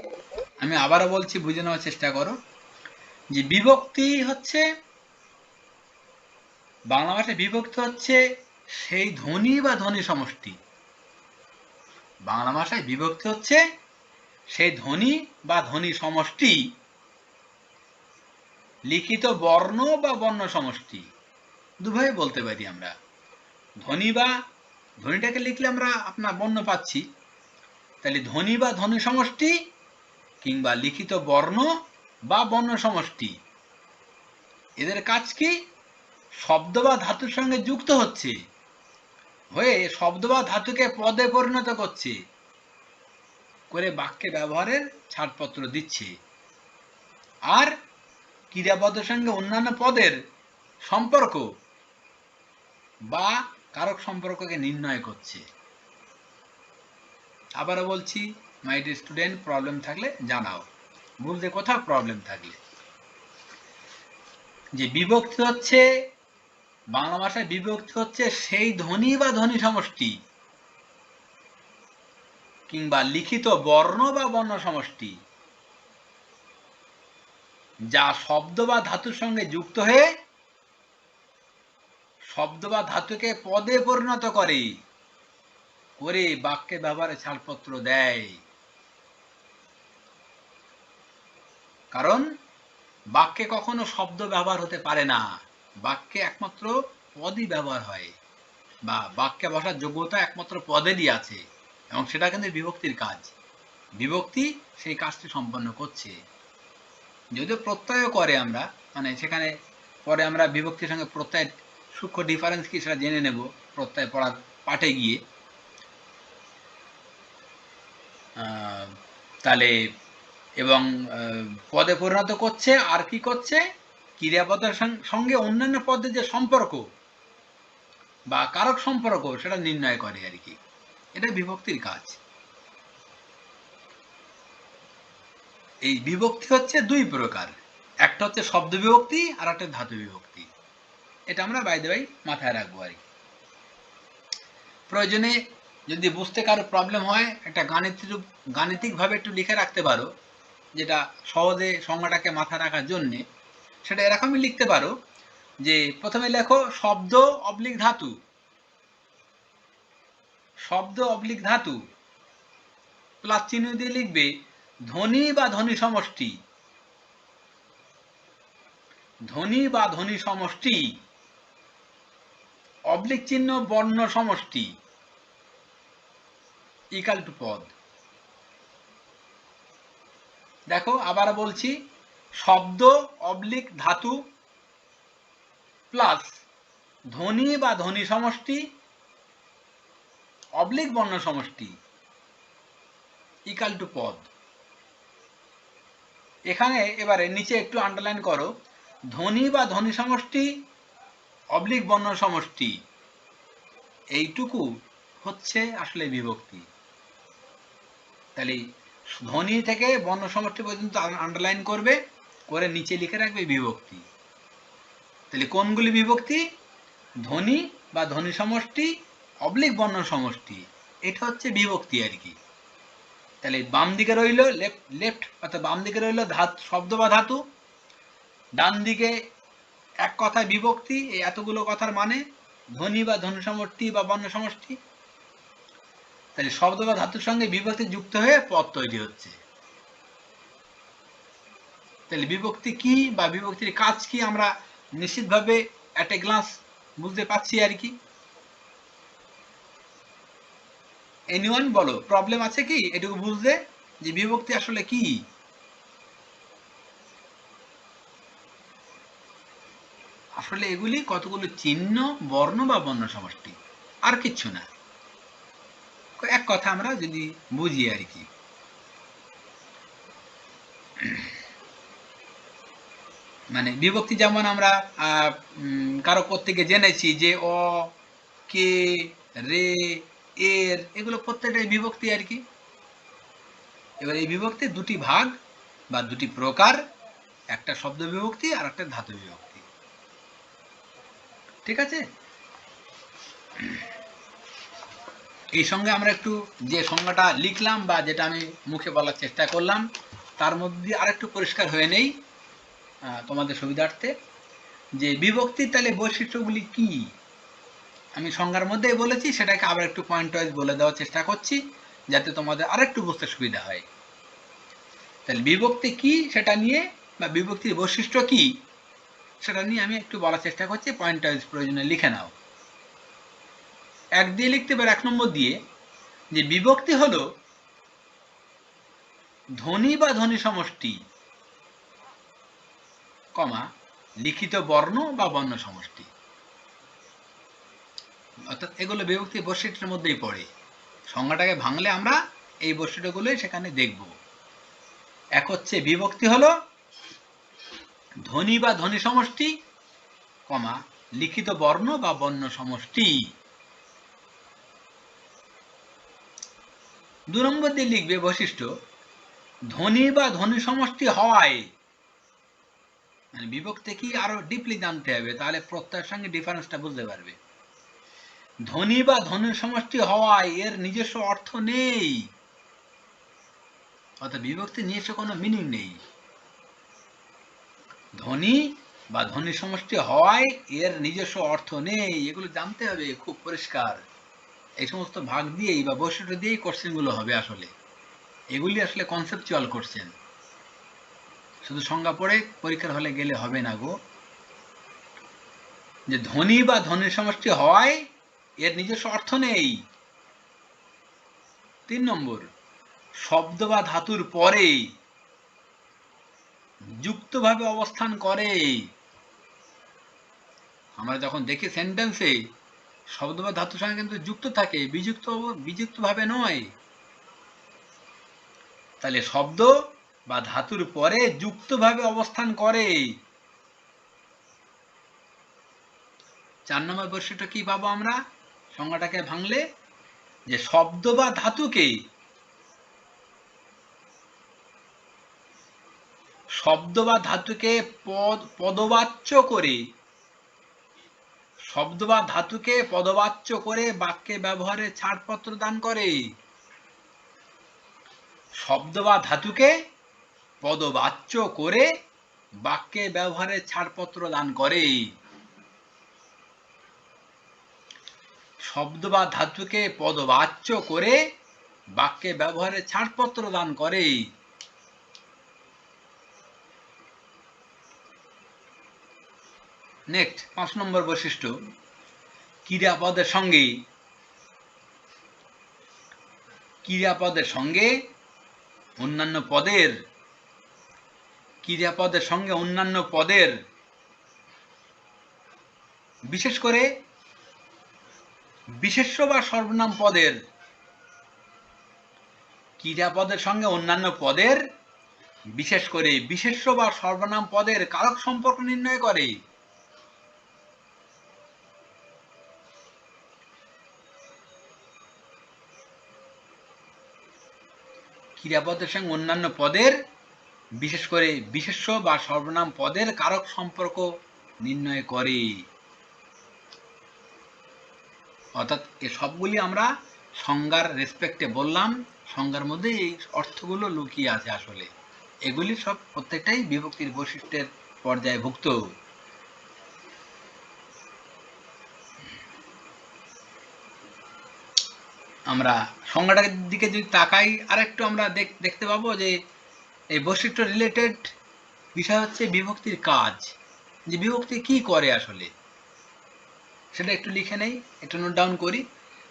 Speaker 1: আমি আবারও বলছি, বুঝে নেওয়ার চেষ্টা করো যে বিভক্তি হচ্ছে, বাংলা ভাষায় বিভক্তি হচ্ছে সেই ধ্বনি বা ধ্বনি সমষ্টি। বাংলা ভাষায় বিভক্তি হচ্ছে সেই ধ্বনি বা ধ্বনি সমষ্টি, লিখিত বর্ণ বা বর্ণ সমষ্টি, দুভাবে বলতে পারি আমরা। ধ্বনি বা ধ্বনিটাকে লিখলে আমরা আপনার বর্ণ পাচ্ছি, তাহলে ধ্বনি বা ধ্বনি সমষ্টি কিংবা লিখিত বর্ণ বা বর্ণ সমষ্টি, এদের কাজ কি শব্দ বা ধাতুর সঙ্গে যুক্ত হচ্ছে হয়ে শব্দ বা ধাতুকে পদে পরিণত করছে করে বাক্যে ব্যবহারের ছাড়পত্র দিচ্ছে, আর ক্রিয়াপদের সঙ্গে অন্যান্য পদের সম্পর্ক বা কারক সম্পর্ককে নির্ণয় করছে। আবারও বলছি, মাই ডিয়ার স্টুডেন্ট, প্রবলেম থাকলে জানাও, বুঝতে কোথাও প্রবলেম থাকলে। যে বিভক্তি হচ্ছে, বাংলা ভাষায় বিভক্তি হচ্ছে সেই ধ্বনি বা ধ্বনি সমষ্টি কিংবা লিখিত বর্ণ বা বর্ণ সমষ্টি, যা শব্দ বা ধাতুর সঙ্গে যুক্ত হয়ে শব্দ বা ধাতুকে পদে পরিণত করে করে বাক্যে ব্যবহারে ছাড়পত্র দেয়। কারণ বাক্যে কখনো শব্দ ব্যবহার হতে পারে না, বাক্যে একমাত্র পদই ব্যবহার হয়, বা বাক্যে বসার যোগ্যতা একমাত্র পদেরই আছে, এবং সেটা কিন্তু বিভক্তির কাজ। বিভক্তি সেই কাজটি সম্পন্ন করছে, যদিও প্রত্যয় করে আমরা, মানে সেখানে পরে আমরা বিভক্তির সঙ্গে প্রত্যয়ের সূক্ষ্ম ডিফারেন্স কি সেটা জেনে নেব প্রত্যয় পড়ার পাঠে গিয়ে। তাহলে এবং পদে পরিণত করছে, আর কি করছে ক্রিয়াপদের সঙ্গে অন্যান্য পদের যে সম্পর্ক বা কারক সম্পর্ক সেটা নির্ণয় করে আর কি, এটা বিভক্তির কাজ। এই বিভক্তি হচ্ছে দুই প্রকার, একটা হচ্ছে শব্দ বিভক্তি আর একটা ধাতু বিভক্তি। এটা আমরা বাই দ্য ওয়ে মাথায় রাখবো আর কি। প্রয়োজনে যদি বুঝতে কারো প্রবলেম হয় একটা গাণিতিকভাবে একটু লিখে রাখতে পারো, যেটা সহজে সংজ্ঞাটাকে মাথায় রাখার জন্যে। সেটা এরকমই লিখতে পারো যে প্রথমে লেখো শব্দ অবলিক ধাতু, শব্দ অবলিক ধাতু প্লাস চিহ্ন দিয়ে লিখবে ধ্বনি বা ধ্বনি সমষ্টি, ধ্বনি বা ধ্বনি সমষ্টি অবলিক চিহ্ন বর্ণ সমষ্টি ইকাল টু পদ। দেখো আবার বলছি, শব্দ অবলিক ধাতু প্লাস ধ্বনি বা ধ্বনি সমষ্টি অবলিক বর্ণ সমষ্টি ইকাল টু পদ। এখানে এবারে নিচে একটু আন্ডারলাইন করো, ধ্বনি বা ধ্বনি সমষ্টি অবলিক বর্ণ সমষ্টি, এইটুকু হচ্ছে আসলে বিভক্তি। তাহলে ধ্বনি থেকে বর্ণ সমষ্টি পর্যন্ত আন্ডারলাইন করবে, করে নিচে লিখে রাখবে বিভক্তি। তাহলে কোনগুলি বিভক্তি? ধ্বনি বা ধ্বনি সমষ্টি অবলিক বর্ণ সমষ্টি, এটা হচ্ছে বিভক্তি আর কি। তাহলে বাম দিকে রইল লেফট অর্থাৎ বাম দিকে রইল শব্দ বা ধাতু, ডান দিকে এক কথায় বিভক্তি, এই এতগুলো কথার মানে ধ্বনি বা ধ্বনি সমষ্টি বা বর্ণ সমষ্টি। তাহলে শব্দ বা ধাতুর সঙ্গে বিভক্তি যুক্ত হয়ে পদ তৈরি হচ্ছে। তাহলে বিভক্তি কি বা বিভক্তির কাজ কি আমরা নিশ্চিতভাবে অ্যাট এ গ্লান্স বুঝতে পারছি আর কি। এনিওয়ান বলো, প্রবলেম আছে কি এটুকু বুঝতে যে বিভক্তি আসলে কি? আসলে এগুলি কতগুলো চিহ্ন, বর্ণ বা বর্ণ সমষ্টি, আর কিচ্ছু না। এক কথা আমরা যদি বুঝি আর কি। মানে বিভক্তি যেমন আমরা কারো প্রত্যেকে জেনেছি যে অ, কে, রে, এর, এগুলো প্রত্যেকটাই বিভক্তি আর কি। এবার এই বিভক্তি দুটি ভাগ বা দুটি প্রকার, একটা শব্দ বিভক্তি আর একটা ধাতু বিভক্তি। ঠিক আছে? এই সঙ্গে আমরা একটু যে সংজ্ঞাটা লিখলাম বা যেটা আমি মুখে বলার চেষ্টা করলাম তার মধ্যে আরেকটু পরিষ্কার হয়ে নেই তোমাদের সুবিধার্থে, যে বিভক্তির তাহলে বৈশিষ্ট্যগুলি কি। আমি সংজ্ঞার মধ্যেই বলেছি, সেটাকে আবার একটু পয়েন্ট ওয়াইজ বলে দেওয়ার চেষ্টা করছি যাতে তোমাদের আরেকটু বুঝতে সুবিধা হয়। তাহলে বিভক্তি কি সেটা নিয়ে বা বিভক্তির বৈশিষ্ট্য কি সেটা নিয়ে আমি একটু বলার চেষ্টা করছি, পয়েন্ট ওয়াইজ প্রয়োজনে লিখে নাও। এক দিয়ে লিখতে পারো, 1 নম্বর দিয়ে, যে বিভক্তি হলো ধ্বনি বা ধ্বনি সমষ্টি, কমা লিখিত বর্ণ বা বর্ণ সমষ্টি। অর্থাৎ এগুলো বিভক্তির বৈশিষ্ট্যের মধ্যেই পড়ে। সংজ্ঞাটাকে ভাঙলে আমরা এই বৈশিষ্ট্যগুলোই সেখানে দেখব। এক হচ্ছে বিভক্তি হলো ধ্বনি বা ধ্বনি সমষ্টি, কমা লিখিত বর্ণ বা বর্ণ সমষ্টি। 2 নম্বর দিয়ে লিখবে বৈশিষ্ট্য ধ্বনি বা ধ্বনি সমষ্টি হওয়ায়, মানে বিভক্তি কি আরো ডিপলি জানতে হবে, তাহলে প্রত্যয়ের সঙ্গে ডিফারেন্সটা বুঝতে পারবে। ধ্বনি বা ধ্বনি সমষ্টি হওয়ায় এর নিজস্ব অর্থ নেই, অর্থাৎ বিভক্তির নিজস্ব কোনো মিনিং নেই। ধ্বনি বা ধ্বনি সমষ্টি হওয়ায় এর নিজস্ব অর্থ নেই, এগুলো জানতে হবে খুব পরিষ্কার। এই সমস্ত ভাগ দিয়েই বা বৈশিষ্ট্য দিয়েই কোশ্চেনগুলো হবে। আসলে এগুলি আসলে কনসেপচুয়াল কোশ্চেন, শুধু সংজ্ঞা পড়ে পরীক্ষার হলে গেলে হবে না গো। যে ধ্বনি বা ধ্বনির সমষ্টি হওয়ায় এর নিজস্ব অর্থ নেই। 3 নম্বর, শব্দ বা ধাতুর পরে যুক্তভাবে অবস্থান করে। আমরা যখন দেখি সেন্টেন্সে শব্দ বা ধাতুর সঙ্গে কিন্তু যুক্ত থাকে, বিযুক্ত ভাবে নয়। তাহলে শব্দ বা ধাতুর পরে যুক্তভাবে অবস্থান করে। 4 নম্বর বৈশিষ্ট্য কি পাবো আমরা সংজ্ঞাটাকে ভাঙলে, যে শব্দ বা ধাতুকে পদবাচ্য করে, শব্দ বা ধাতুকে পদবাচ্য করে বাক্যে ব্যবহারে ছাড়পত্র দান করে। শব্দ বা ধাতুকে পদবাচ্য করে বাক্যে ব্যবহারে ছাড়পত্র দান করে। শব্দ বা ধাতুকে পদবাচ্য করে বাক্যে ব্যবহারে ছাড়পত্র দান করে। নেক্সট 5 নম্বর বৈশিষ্ট্য, ক্রিয়াপদের সঙ্গে অন্যান্য পদের বিশেষ করে বিশেষ্য বা সর্বনাম পদের, ক্রিয়াপদের সঙ্গে অন্যান্য পদের বিশেষ করে বিশেষ্য বা সর্বনাম পদের কারক সম্পর্ক নির্ণয় করে। ক্রিয়াপদের সঙ্গে অন্যান্য পদের বিশেষ করে বিশেষ্য বা সর্বনাম পদের কারক সম্পর্ক নির্ণয় করে। অর্থাৎ এই সবগুলি আমরা সংজ্ঞার রেসপেক্টে বললাম, সংজ্ঞার মধ্যে এই অর্থগুলো লুকিয়ে আছে। আসলে এগুলি সব প্রত্যেকটাই বিভক্তির বৈশিষ্ট্যের পর্যায়ভুক্ত। আমরা সংজ্ঞাটার দিকে যদি তাকাই আরেকটু আমরা দেখতে পাবো যে এই বৈশিষ্ট্য রিলেটেড বিষয় হচ্ছে বিভক্তির কাজ, যে বিভক্তি কি করে আসলে সেটা একটু লিখে নেই, একটু নোট ডাউন করি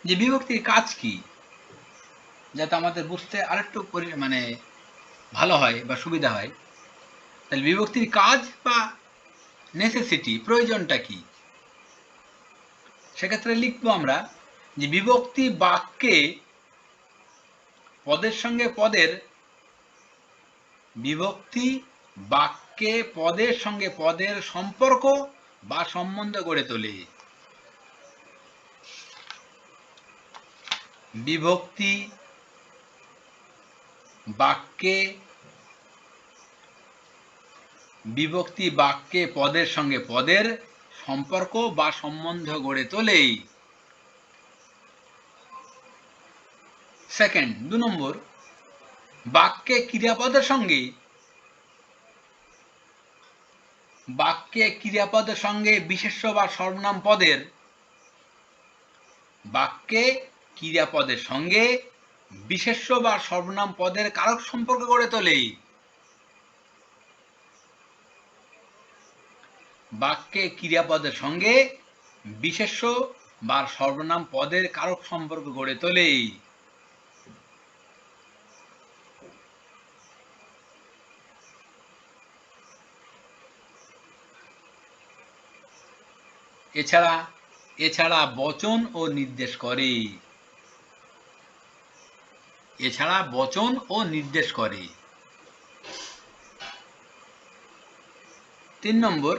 Speaker 1: যে বিভক্তির কাজ কি, যাতে আমাদের বুঝতে আরেকটু মানে ভালো হয় বা সুবিধা হয়। তাহলে বিভক্তির কাজ বা নেসেসিটি, প্রয়োজনটা কি, সেক্ষেত্রে লিখবো আমরা যে বিভক্তি বাক্যে পদের সঙ্গে পদের, বিভক্তি বাক্যে পদের সঙ্গে পদের সম্পর্ক বা সম্বন্ধ গড়ে তোলে। বিভক্তি বাক্যে পদের সঙ্গে পদের সম্পর্ক বা সম্বন্ধ গড়ে তোলে। সেকেন্ড, 2 নম্বর, বাক্যে ক্রিয়াপদের সঙ্গে বিশেষ্য বা সর্বনাম পদের, বাক্যে ক্রিয়াপদের সঙ্গে বিশেষ্য বা সর্বনাম পদের কারক সম্পর্ক গড়ে তোলে। বাক্যে ক্রিয়াপদের সঙ্গে বিশেষ্য বা সর্বনাম পদের কারক সম্পর্ক গড়ে তোলে। এছাড়া বচন ও নির্দেশ করে। 3 নম্বর,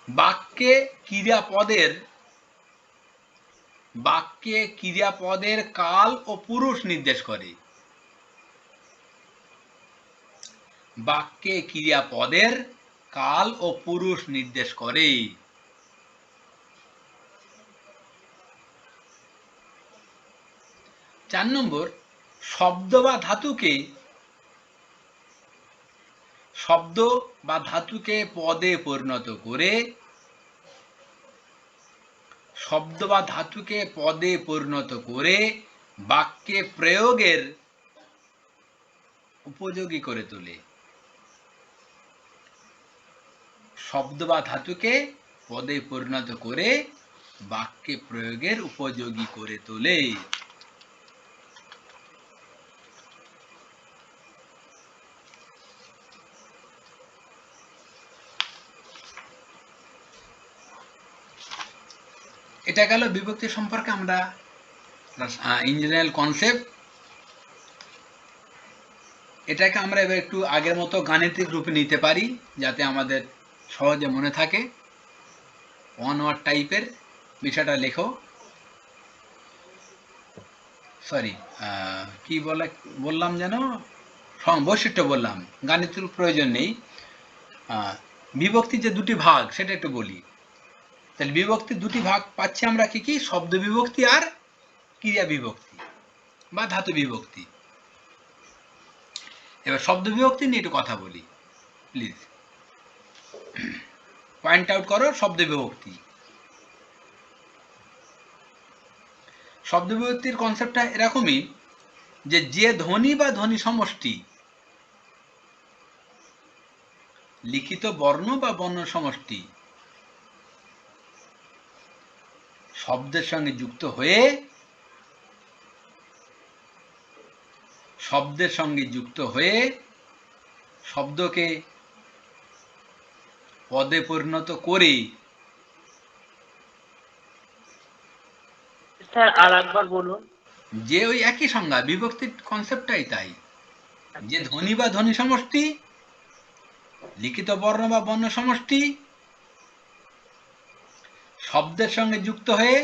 Speaker 1: বাক্যে ক্রিয়াপদের কাল ও পুরুষ নির্দেশ করে। বাক্যে ক্রিয়াপদের কাল ও পুরুষ নির্দেশ করে। 4 নম্বর, শব্দ বা ধাতুকে পদে পরিণত করে বাক্যে প্রয়োগের উপযোগী করে তোলে। শব্দ বা ধাতুকে পদে পরিণত করে বাক্যে প্রয়োগের উপযোগী করে তোলে। এটা গেল বিভক্তি সম্পর্কে আমরা ইন জেনারেল কনসেপ্ট। এটাকে আমরা এবার একটু আগের মতো গাণিতিক রূপে নিতে পারি, যাতে আমাদের সহজে মনে থাকে। 1 ওয়ার্ড টাইপের বিষয়টা লেখো। সরি, কি বললাম যেন, বৈশিষ্ট্য বললাম, গাণিতিক প্রয়োজন নেই। বিভক্তির যে 2টি ভাগ সেটা একটু বলি। তাহলে বিভক্তির 2টি ভাগ পাচ্ছি আমরা কি কি? শব্দ বিভক্তি আর ক্রিয়া বিভক্তি বা ধাতু বিভক্তি। এবার শব্দ বিভক্তি নিয়ে একটু কথা বলি প্লিজ। পয়েন্ট আউট করো শব্দ বিভক্তি। শব্দ বিভক্তির কনসেপ্টটা এরকমই যে ধ্বনি বা ধ্বনি সমষ্টি লিখিত বর্ণ বা বর্ণ সমষ্টি শব্দের সঙ্গে যুক্ত হয়ে শব্দকে পদে পরিণত করে,
Speaker 4: স্যার আর একবার বলুন।
Speaker 1: যে ওই একই সংজ্ঞা, বিভক্তির কনসেপ্টটাই তাই, যে ধ্বনি বা ধ্বনি সমষ্টি লিখিত বর্ণ বা বর্ণ সমষ্টি শব্দের সঙ্গে যুক্ত হয়ে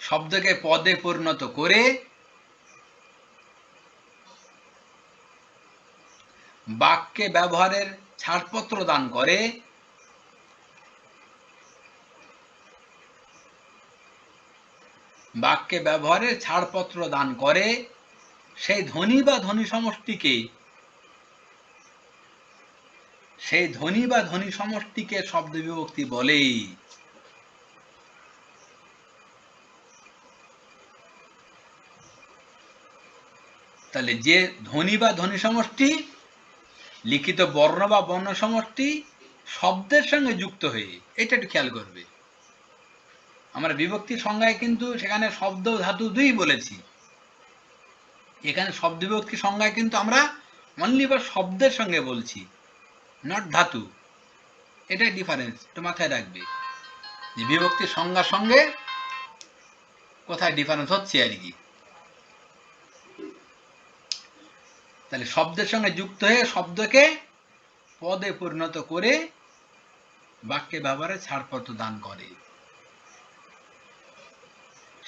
Speaker 1: শব্দকে পদে পরিণত করে বাক্যে ব্যবহারের ছাড়পত্র দান করে, সেই ধ্বনি বা ধ্বনি সমষ্টিকে শব্দ বিভক্তি বলে। তাহলে যে ধ্বনি বা ধ্বনি সমষ্টি লিখিত বর্ণ বা বর্ণ সমষ্টি শব্দের সঙ্গে যুক্ত হয়ে, এটা একটু খেয়াল করবে। আমরা বিভক্তি সংজ্ঞায় কিন্তু সেখানে শব্দ ধাতু দুই বলেছি, এখানে শব্দ বিভক্তি সংজ্ঞায় কিন্তু আমরা অনলি বা শব্দের সঙ্গে বলছি, নট ধাতু। এটাই ডিফারেন্স, একটু মাথায় রাখবে যে বিভক্তির সংজ্ঞার সঙ্গে কোথায় ডিফারেন্স হচ্ছে আর কি। তাহলে শব্দের সঙ্গে যুক্ত হয়ে শব্দকে পদে পরিণত করে বাক্যে ব্যবহারে ছাড়পত্র দান করে,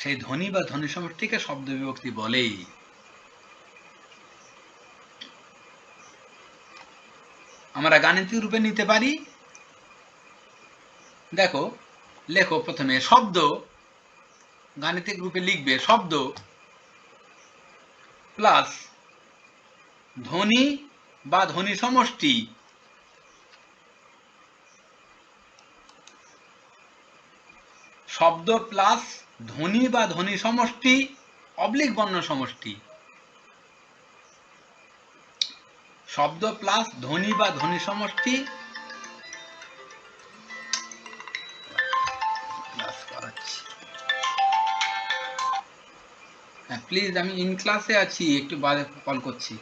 Speaker 1: সেই ধ্বনি বা ধ্বনি সমষ্টিকে শব্দ বিভক্তি বলে। আমরা গাণিতিক রূপে নিতে পারি। দেখো, লেখো প্রথমে শব্দ, গাণিতিক রূপে লিখবে শব্দ প্লাস ধ্বনি বা ধ্বনি সমষ্টি শব্দ প্লাস ধ্বনি বা ধ্বনি সমষ্টি অবলিক বর্ণ সমষ্টি, শব্দ প্লাস ধ্বনি বা ধ্বনি সমষ্টি প্লিজ, আমি ইন ক্লাসে আছি, একটু বাদে কল করছি।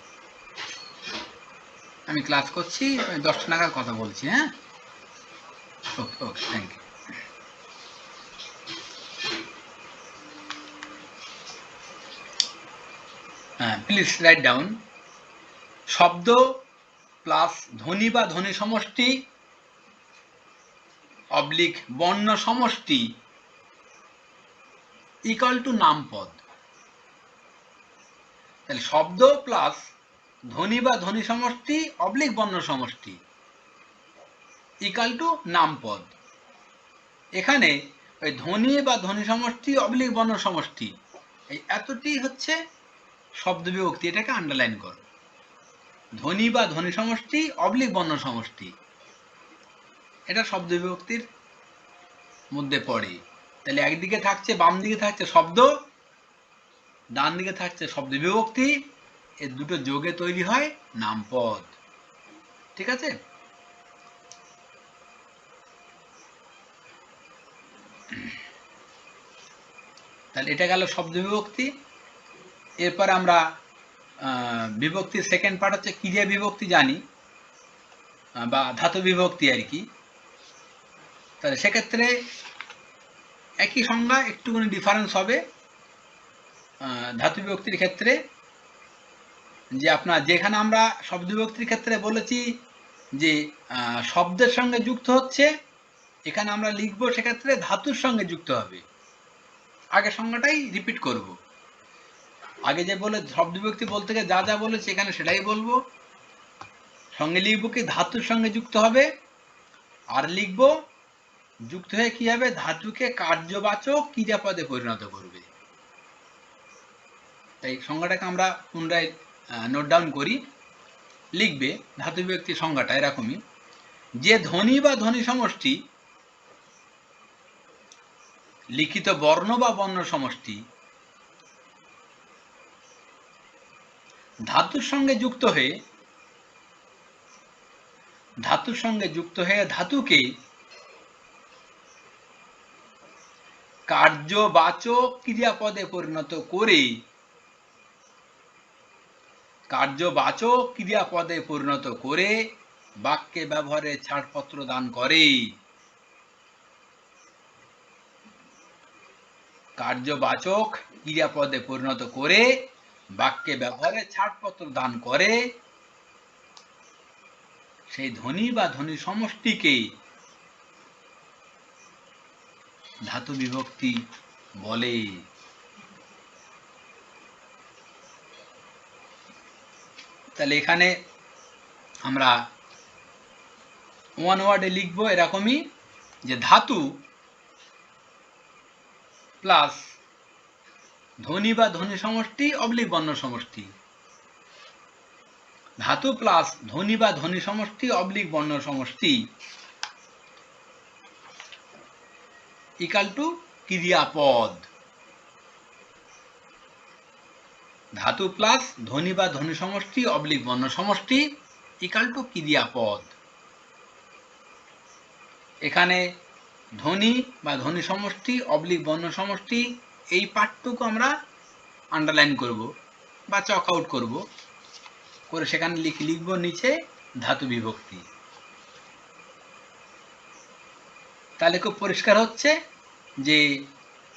Speaker 1: আমি ক্লাস করছি, 10টা নাগাদ কথা বলছি। হ্যাঁ, ওকে ওকে, থ্যাংক ইউ। হ্যাঁ, প্লিজ রাইট ডাউন। শব্দ প্লাস ধ্বনি বা ধ্বনি সমষ্টি অবলিক বর্ণ সমষ্টি ইকুয়াল টু নামপদ। তাহলে শব্দ প্লাস ধ্বনি বা ধ্বনি সমষ্টি অবলিক বর্ণ সমষ্টি ইকুয়াল টু নামপদ। এখানে ওই ধ্বনি বা ধ্বনি সমষ্টি অবলিক বর্ণ সমষ্টি, এই এতটি হচ্ছে শব্দ বিভক্তি, এটাকে আন্ডারলাইন করো। ধ্বনি বা ধ্বনি সমষ্টি অবলিক বর্ণ সমষ্টি, এটা শব্দ বিভক্তির মধ্যে পড়ে। তাহলে একদিকে থাকছে, বাম দিকে থাকছে শব্দ, ডান দিকে থাকছে শব্দ বিভক্তি, এর দুটো যোগে তৈরি হয় নামপদ। ঠিক আছে? তাহলে এটা গেল শব্দ বিভক্তি। এরপর আমরা বিভক্তির সেকেন্ড পার্ট হচ্ছে ক্রিয়া বিভক্তি জানি, বা ধাতু বিভক্তি আর কি। তাহলে সেক্ষেত্রে একই সংজ্ঞা, একটুখানি ডিফারেন্স হবে। ধাতু বিভক্তির ক্ষেত্রে যে আপনার যেখানে আমরা শব্দ বিভক্তির ক্ষেত্রে বলেছি যে শব্দের সঙ্গে যুক্ত হচ্ছে, এখানে আমরা লিখবো সেক্ষেত্রে ধাতুর সঙ্গে যুক্ত হবে। আগে সংজ্ঞাটাই রিপিট করব। আগে যে বলে শব্দ বিভক্তি বলতে গিয়ে যা যা বলেছে এখানে সেটাই বলবো। সঙ্গে লিখবো কি ধাতুর সঙ্গে যুক্ত হবে, আর লিখবো যুক্ত হয়ে কি হবে, ধাতুকে কার্যবাচক ক্রিয়াপদে পরিণত করবে। তাই সংজ্ঞাটাকে আমরা পুনরায় নোট ডাউন করি। লিখবে ধাতু বিভক্তির সংজ্ঞাটা এরকমই, যে ধ্বনি বা ধ্বনি সমষ্টি লিখিত বর্ণ বা বর্ণ সমষ্টি ধাতুর সঙ্গে যুক্ত হয়ে ধাতুকে কার্যবাচক ক্রিয়াপদে পরিণত করে বাক্যে ব্যবহারে ছাড়পত্র দান করে। কার্যবাচক ক্রিয়াপদে পরিণত করে বাক্যে ব্যবহারে ছাড়পত্র দান করে, সেই ধ্বনি বা ধ্বনি সমষ্টিকে ধাতু বিভক্তি বলে। তাহলে এখানে আমরা ওয়ান ওয়ার্ডে লিখবো এরকমই, যে ধাতু প্লাস ধ্বনি বা ধ্বনি সমষ্টি অবলিক বর্ণ সমষ্টি, ধাতু প্লাস ধ্বনি বা ধ্বনি সমষ্টি অবলিক বর্ণ সমষ্টি ইকাল টু ক্রিয়াপদ। ধাতু প্লাস ধ্বনি বা ধ্বনি সমষ্টি অবলিক বর্ণ সমষ্টি ইকাল টু ক্রিয়াপদ। এখানে ধ্বনি বা ধ্বনি সমষ্টি অবলিক বর্ণ সমষ্টি এই পার্টটুকু আমরা আন্ডারলাইন করব বা চক আউট করব, করে সেখানে লিখব নিচে ধাতু বিভক্তি। তাহলে খুব পরিষ্কার হচ্ছে যে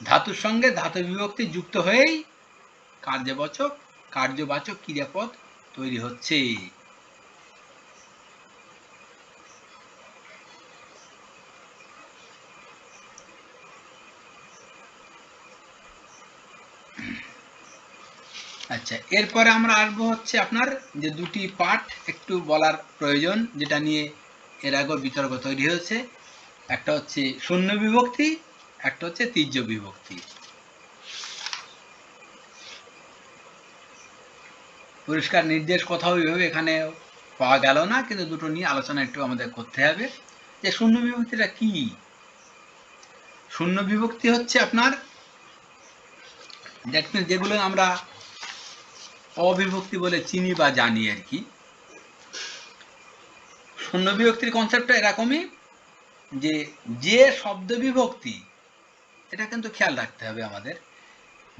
Speaker 1: ধাতুর সঙ্গে ধাতু বিভক্তি যুক্ত হয়েই কার্যবাচক ক্রিয়াপদ তৈরি হচ্ছে। আচ্ছা, এরপরে আমরা আসবো হচ্ছে আপনার যে দুটি পাঠ একটু বলার প্রয়োজন, যেটা নিয়ে এর আগে বিতর্ক তৈরি হয়েছে। একটা হচ্ছে শূন্য বিভক্তি, একটা হচ্ছে তীর্য বিভক্তি। পরিষ্কার নির্দেশ কোথাও ওইভাবে এখানে পাওয়া গেল না, কিন্তু দুটো নিয়ে আলোচনা একটু আমাদের করতে হবে যে শূন্য বিভক্তিটা কি। শূন্য বিভক্তি হচ্ছে আপনার যেগুলো আমরা অবিভক্তি বলে চিনি বা জানি আর কি। শূন্য বিভক্তির কনসেপ্টটা এরকমই যে যে শব্দ বিভক্তি, এটা কিন্তু খেয়াল রাখতে হবে আমাদের,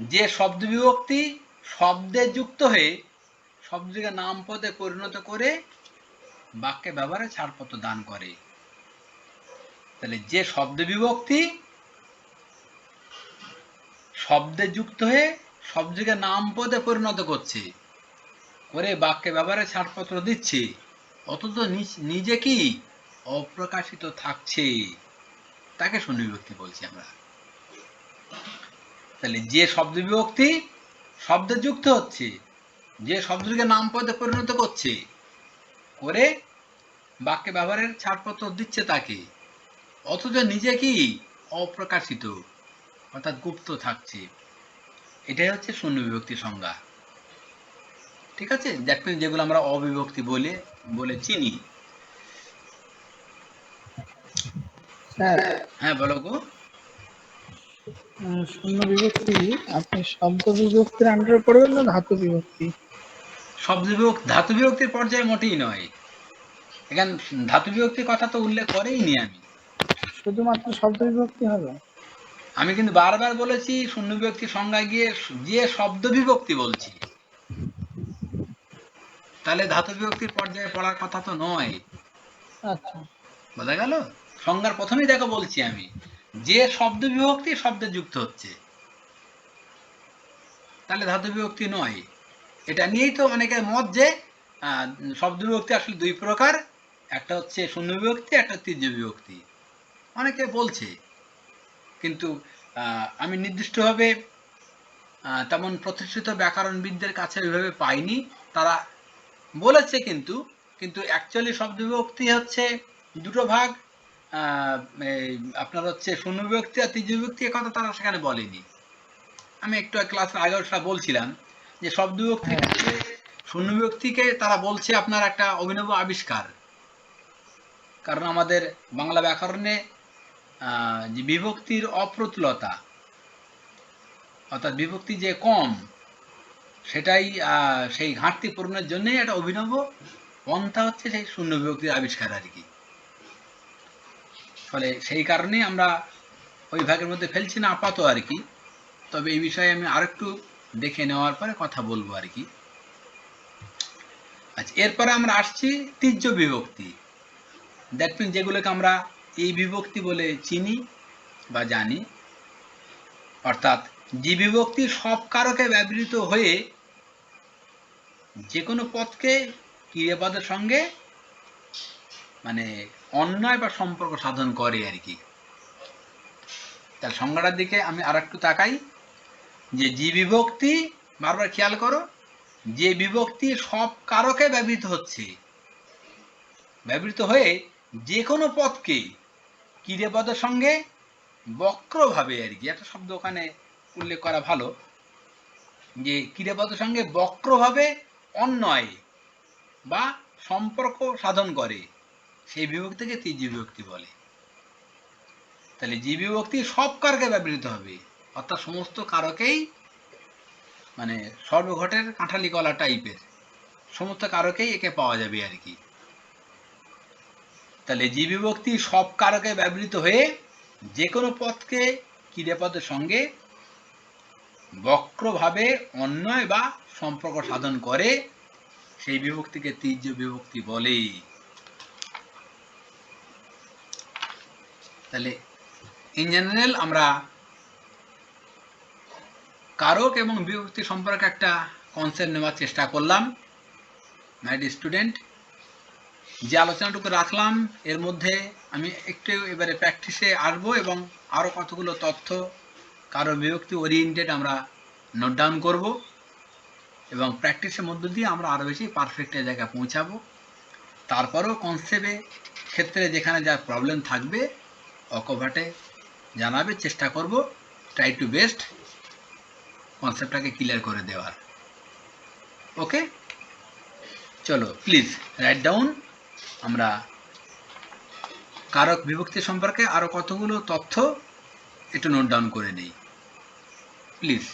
Speaker 1: যে শব্দ বিভক্তি শব্দে যুক্ত হয়ে শব্দটিকে নাম পদে পরিণত করে বাক্যে ব্যবহারে ছাড়পত্র দান করে। তাহলে যে শব্দ বিভক্তি শব্দে যুক্ত হয়ে শব্দটিকে নাম পদে পরিণত করছে, করে বাক্যে ব্যবহারে ছাড়পত্র দিচ্ছে, অথচ নিজে কি অপ্রকাশিত থাকছে, তাকে শূন্য বিভক্তি বলছি আমরা। তাহলে যে শব্দ বিভক্তি শব্দে যুক্ত হচ্ছে, যে শব্দটিকে নাম পদে পরিণত করছে, করে বাক্যে ব্যবহারের ছাড়পত্র দিচ্ছে তাকে, অথচ নিজে কি অপ্রকাশিত অর্থাৎ গুপ্ত থাকছে, এটাই হচ্ছে শূন্য বিভক্তির সংজ্ঞা। ঠিক আছে, দেখবেন যেগুলো আমরা অবিভক্তি বলে চিনি।
Speaker 3: স্যার,
Speaker 1: হ্যাঁ বলো গো।
Speaker 3: শূন্য বিভক্তি আপনি শব্দ বিভক্তির আন্ডারে পড়বেন না ধাতু বিভক্তি?
Speaker 1: ধাতু বিভক্তির পর্যায়ে মোটেই নয়, এখানে ধাতু বিভক্তির কথা তো উল্লেখ করেইনি আমি।
Speaker 3: শুধুমাত্র শব্দ বিভক্তি হবে?
Speaker 1: আমি কিন্তু বারবার বলেছি শূন্য বিভক্তির সংজ্ঞায় গিয়ে যে শব্দ বিভক্তি বলছি, তাহলে ধাতু বিভক্তির পর্যায়ে পড়ার কথা তো নয়।
Speaker 3: আচ্ছা,
Speaker 1: বোঝা গেল? সংজ্ঞার প্রথমেই দেখো বলছি আমি, যে শব্দ বিভক্তি শব্দে যুক্ত হচ্ছে, তাহলে ধাতু বিভক্তি নয়। এটা নিয়েই তো অনেকের মত যে শব্দ বিভক্তি আসলে দুই প্রকার, একটা হচ্ছে শূন্য বিভক্তি, একটা তীর্য বিভক্তি, অনেকে বলছে। কিন্তু আমি নির্দিষ্টভাবে তেমন প্রতিষ্ঠিত ব্যাকরণবিদদের কাছে ওইভাবে পাইনি, তারা বলেছে কিন্তু কিন্তু অ্যাকচুয়ালি শব্দ বিভক্তি হচ্ছে দুটো ভাগ, আপনার হচ্ছে শূন্য বিভক্তি আর তীর্য বিভক্তি, কথা তারা সেখানে বলেনি। আমি একটু ক্লাসের আগে ওটা বলছিলাম যে শব্দ বিভক্তি শূন্য বিভক্তিকে তারা বলছে আপনার একটা অভিনব আবিষ্কার, কারণ আমাদের বাংলা ব্যাকরণে যে বিভক্তির অপ্রতুলতা অর্থাৎ বিভক্তি যে কম, সেটাই সেই ঘাটতি পূরণের জন্যই একটা অভিনব পন্থা হচ্ছে সেই শূন্য বিভক্তির আবিষ্কার আর কি। ফলে সেই কারণেই আমরা ওই ভাগের মধ্যে ফেলছি না আপাতত আর কি। তবে এই বিষয়ে আমি আরেকটু দেখে নেওয়ার পরে কথা বলবো আর কি। আচ্ছা, এরপরে আমরা আসছি তীর্য বিভক্তি। দেখবেন যেগুলোকে আমরা এই বিভক্তি বলে চিনি বা জানি, অর্থাৎ যে বিভক্তি সব কারকে ব্যবহৃত হয়ে যে কোনো পদকে ক্রিয়াপদের সঙ্গে মানে অন্যায় বা সম্পর্ক সাধন করে আর কি। তার সংজ্ঞাটার দিকে আমি আর একটু তাকাই, যে বিভক্তি, বারবার খেয়াল করো, যে বিভক্তি সব কারকে ব্যবহৃত হয়ে যে কোনো পদকে ক্রিয়াপদের সঙ্গে বক্রভাবে আর কি, একটা শব্দ ওখানে উল্লেখ করা ভালো, যে ক্রিয়াপদের সঙ্গে বক্রভাবে অন্যয় বা সম্পর্ক সাধন করে, সেই বিভক্তিকে তীর্য বিভক্তি বলে। তাহলে যে বিভক্তি সব কারকে ব্যবহৃত হবে, অর্থাৎ সমস্ত কারকেই মানে সর্বঘটের কাঁঠালি কলা টাইপের, সমস্ত কারকেই একে পাওয়া যাবে আর কি। তাহলে যে বিভক্তি সব কারকে ব্যবহৃত হয়ে যে কোনো পদকে ক্রিয়াপদের সঙ্গে বক্রভাবে অন্বয় বা সম্পর্ক সাধন করে সেই বিভক্তিকে তৃতীয় বিভক্তি বলে। তাহলে ইন জেনারেল আমরা কারক এবং বিভক্তি সম্পর্কে একটা কনসেপ্ট নেওয়ার চেষ্টা করলাম। মাই ডিয়ার স্টুডেন্ট, যে আলোচনাটুকু রাখলাম এর মধ্যে আমি একটু এবারে প্র্যাকটিসে আসবো এবং আরও কতগুলো তথ্য কারক বিভক্তি ওরিয়েন্টেড আমরা নোট ডাউন করব এবং প্র্যাকটিসের মধ্য দিয়ে আমরা আরও বেশি পারফেক্টের জায়গায় পৌঁছাবো। তারপরেও কনসেপ্টের ক্ষেত্রে যেখানে যা প্রবলেম থাকবে অকভাটে জানাবে, চেষ্টা করব ট্রাই টু বেস্ট কনসেপ্টটাকে ক্লিয়ার করে দেওয়ার। ওকে, চলো প্লিজ রাইট ডাউন। আমরা কারক বিভক্তি সম্পর্কে আরও কতগুলো তথ্য একটু নোট ডাউন করে নিই প্লিজ।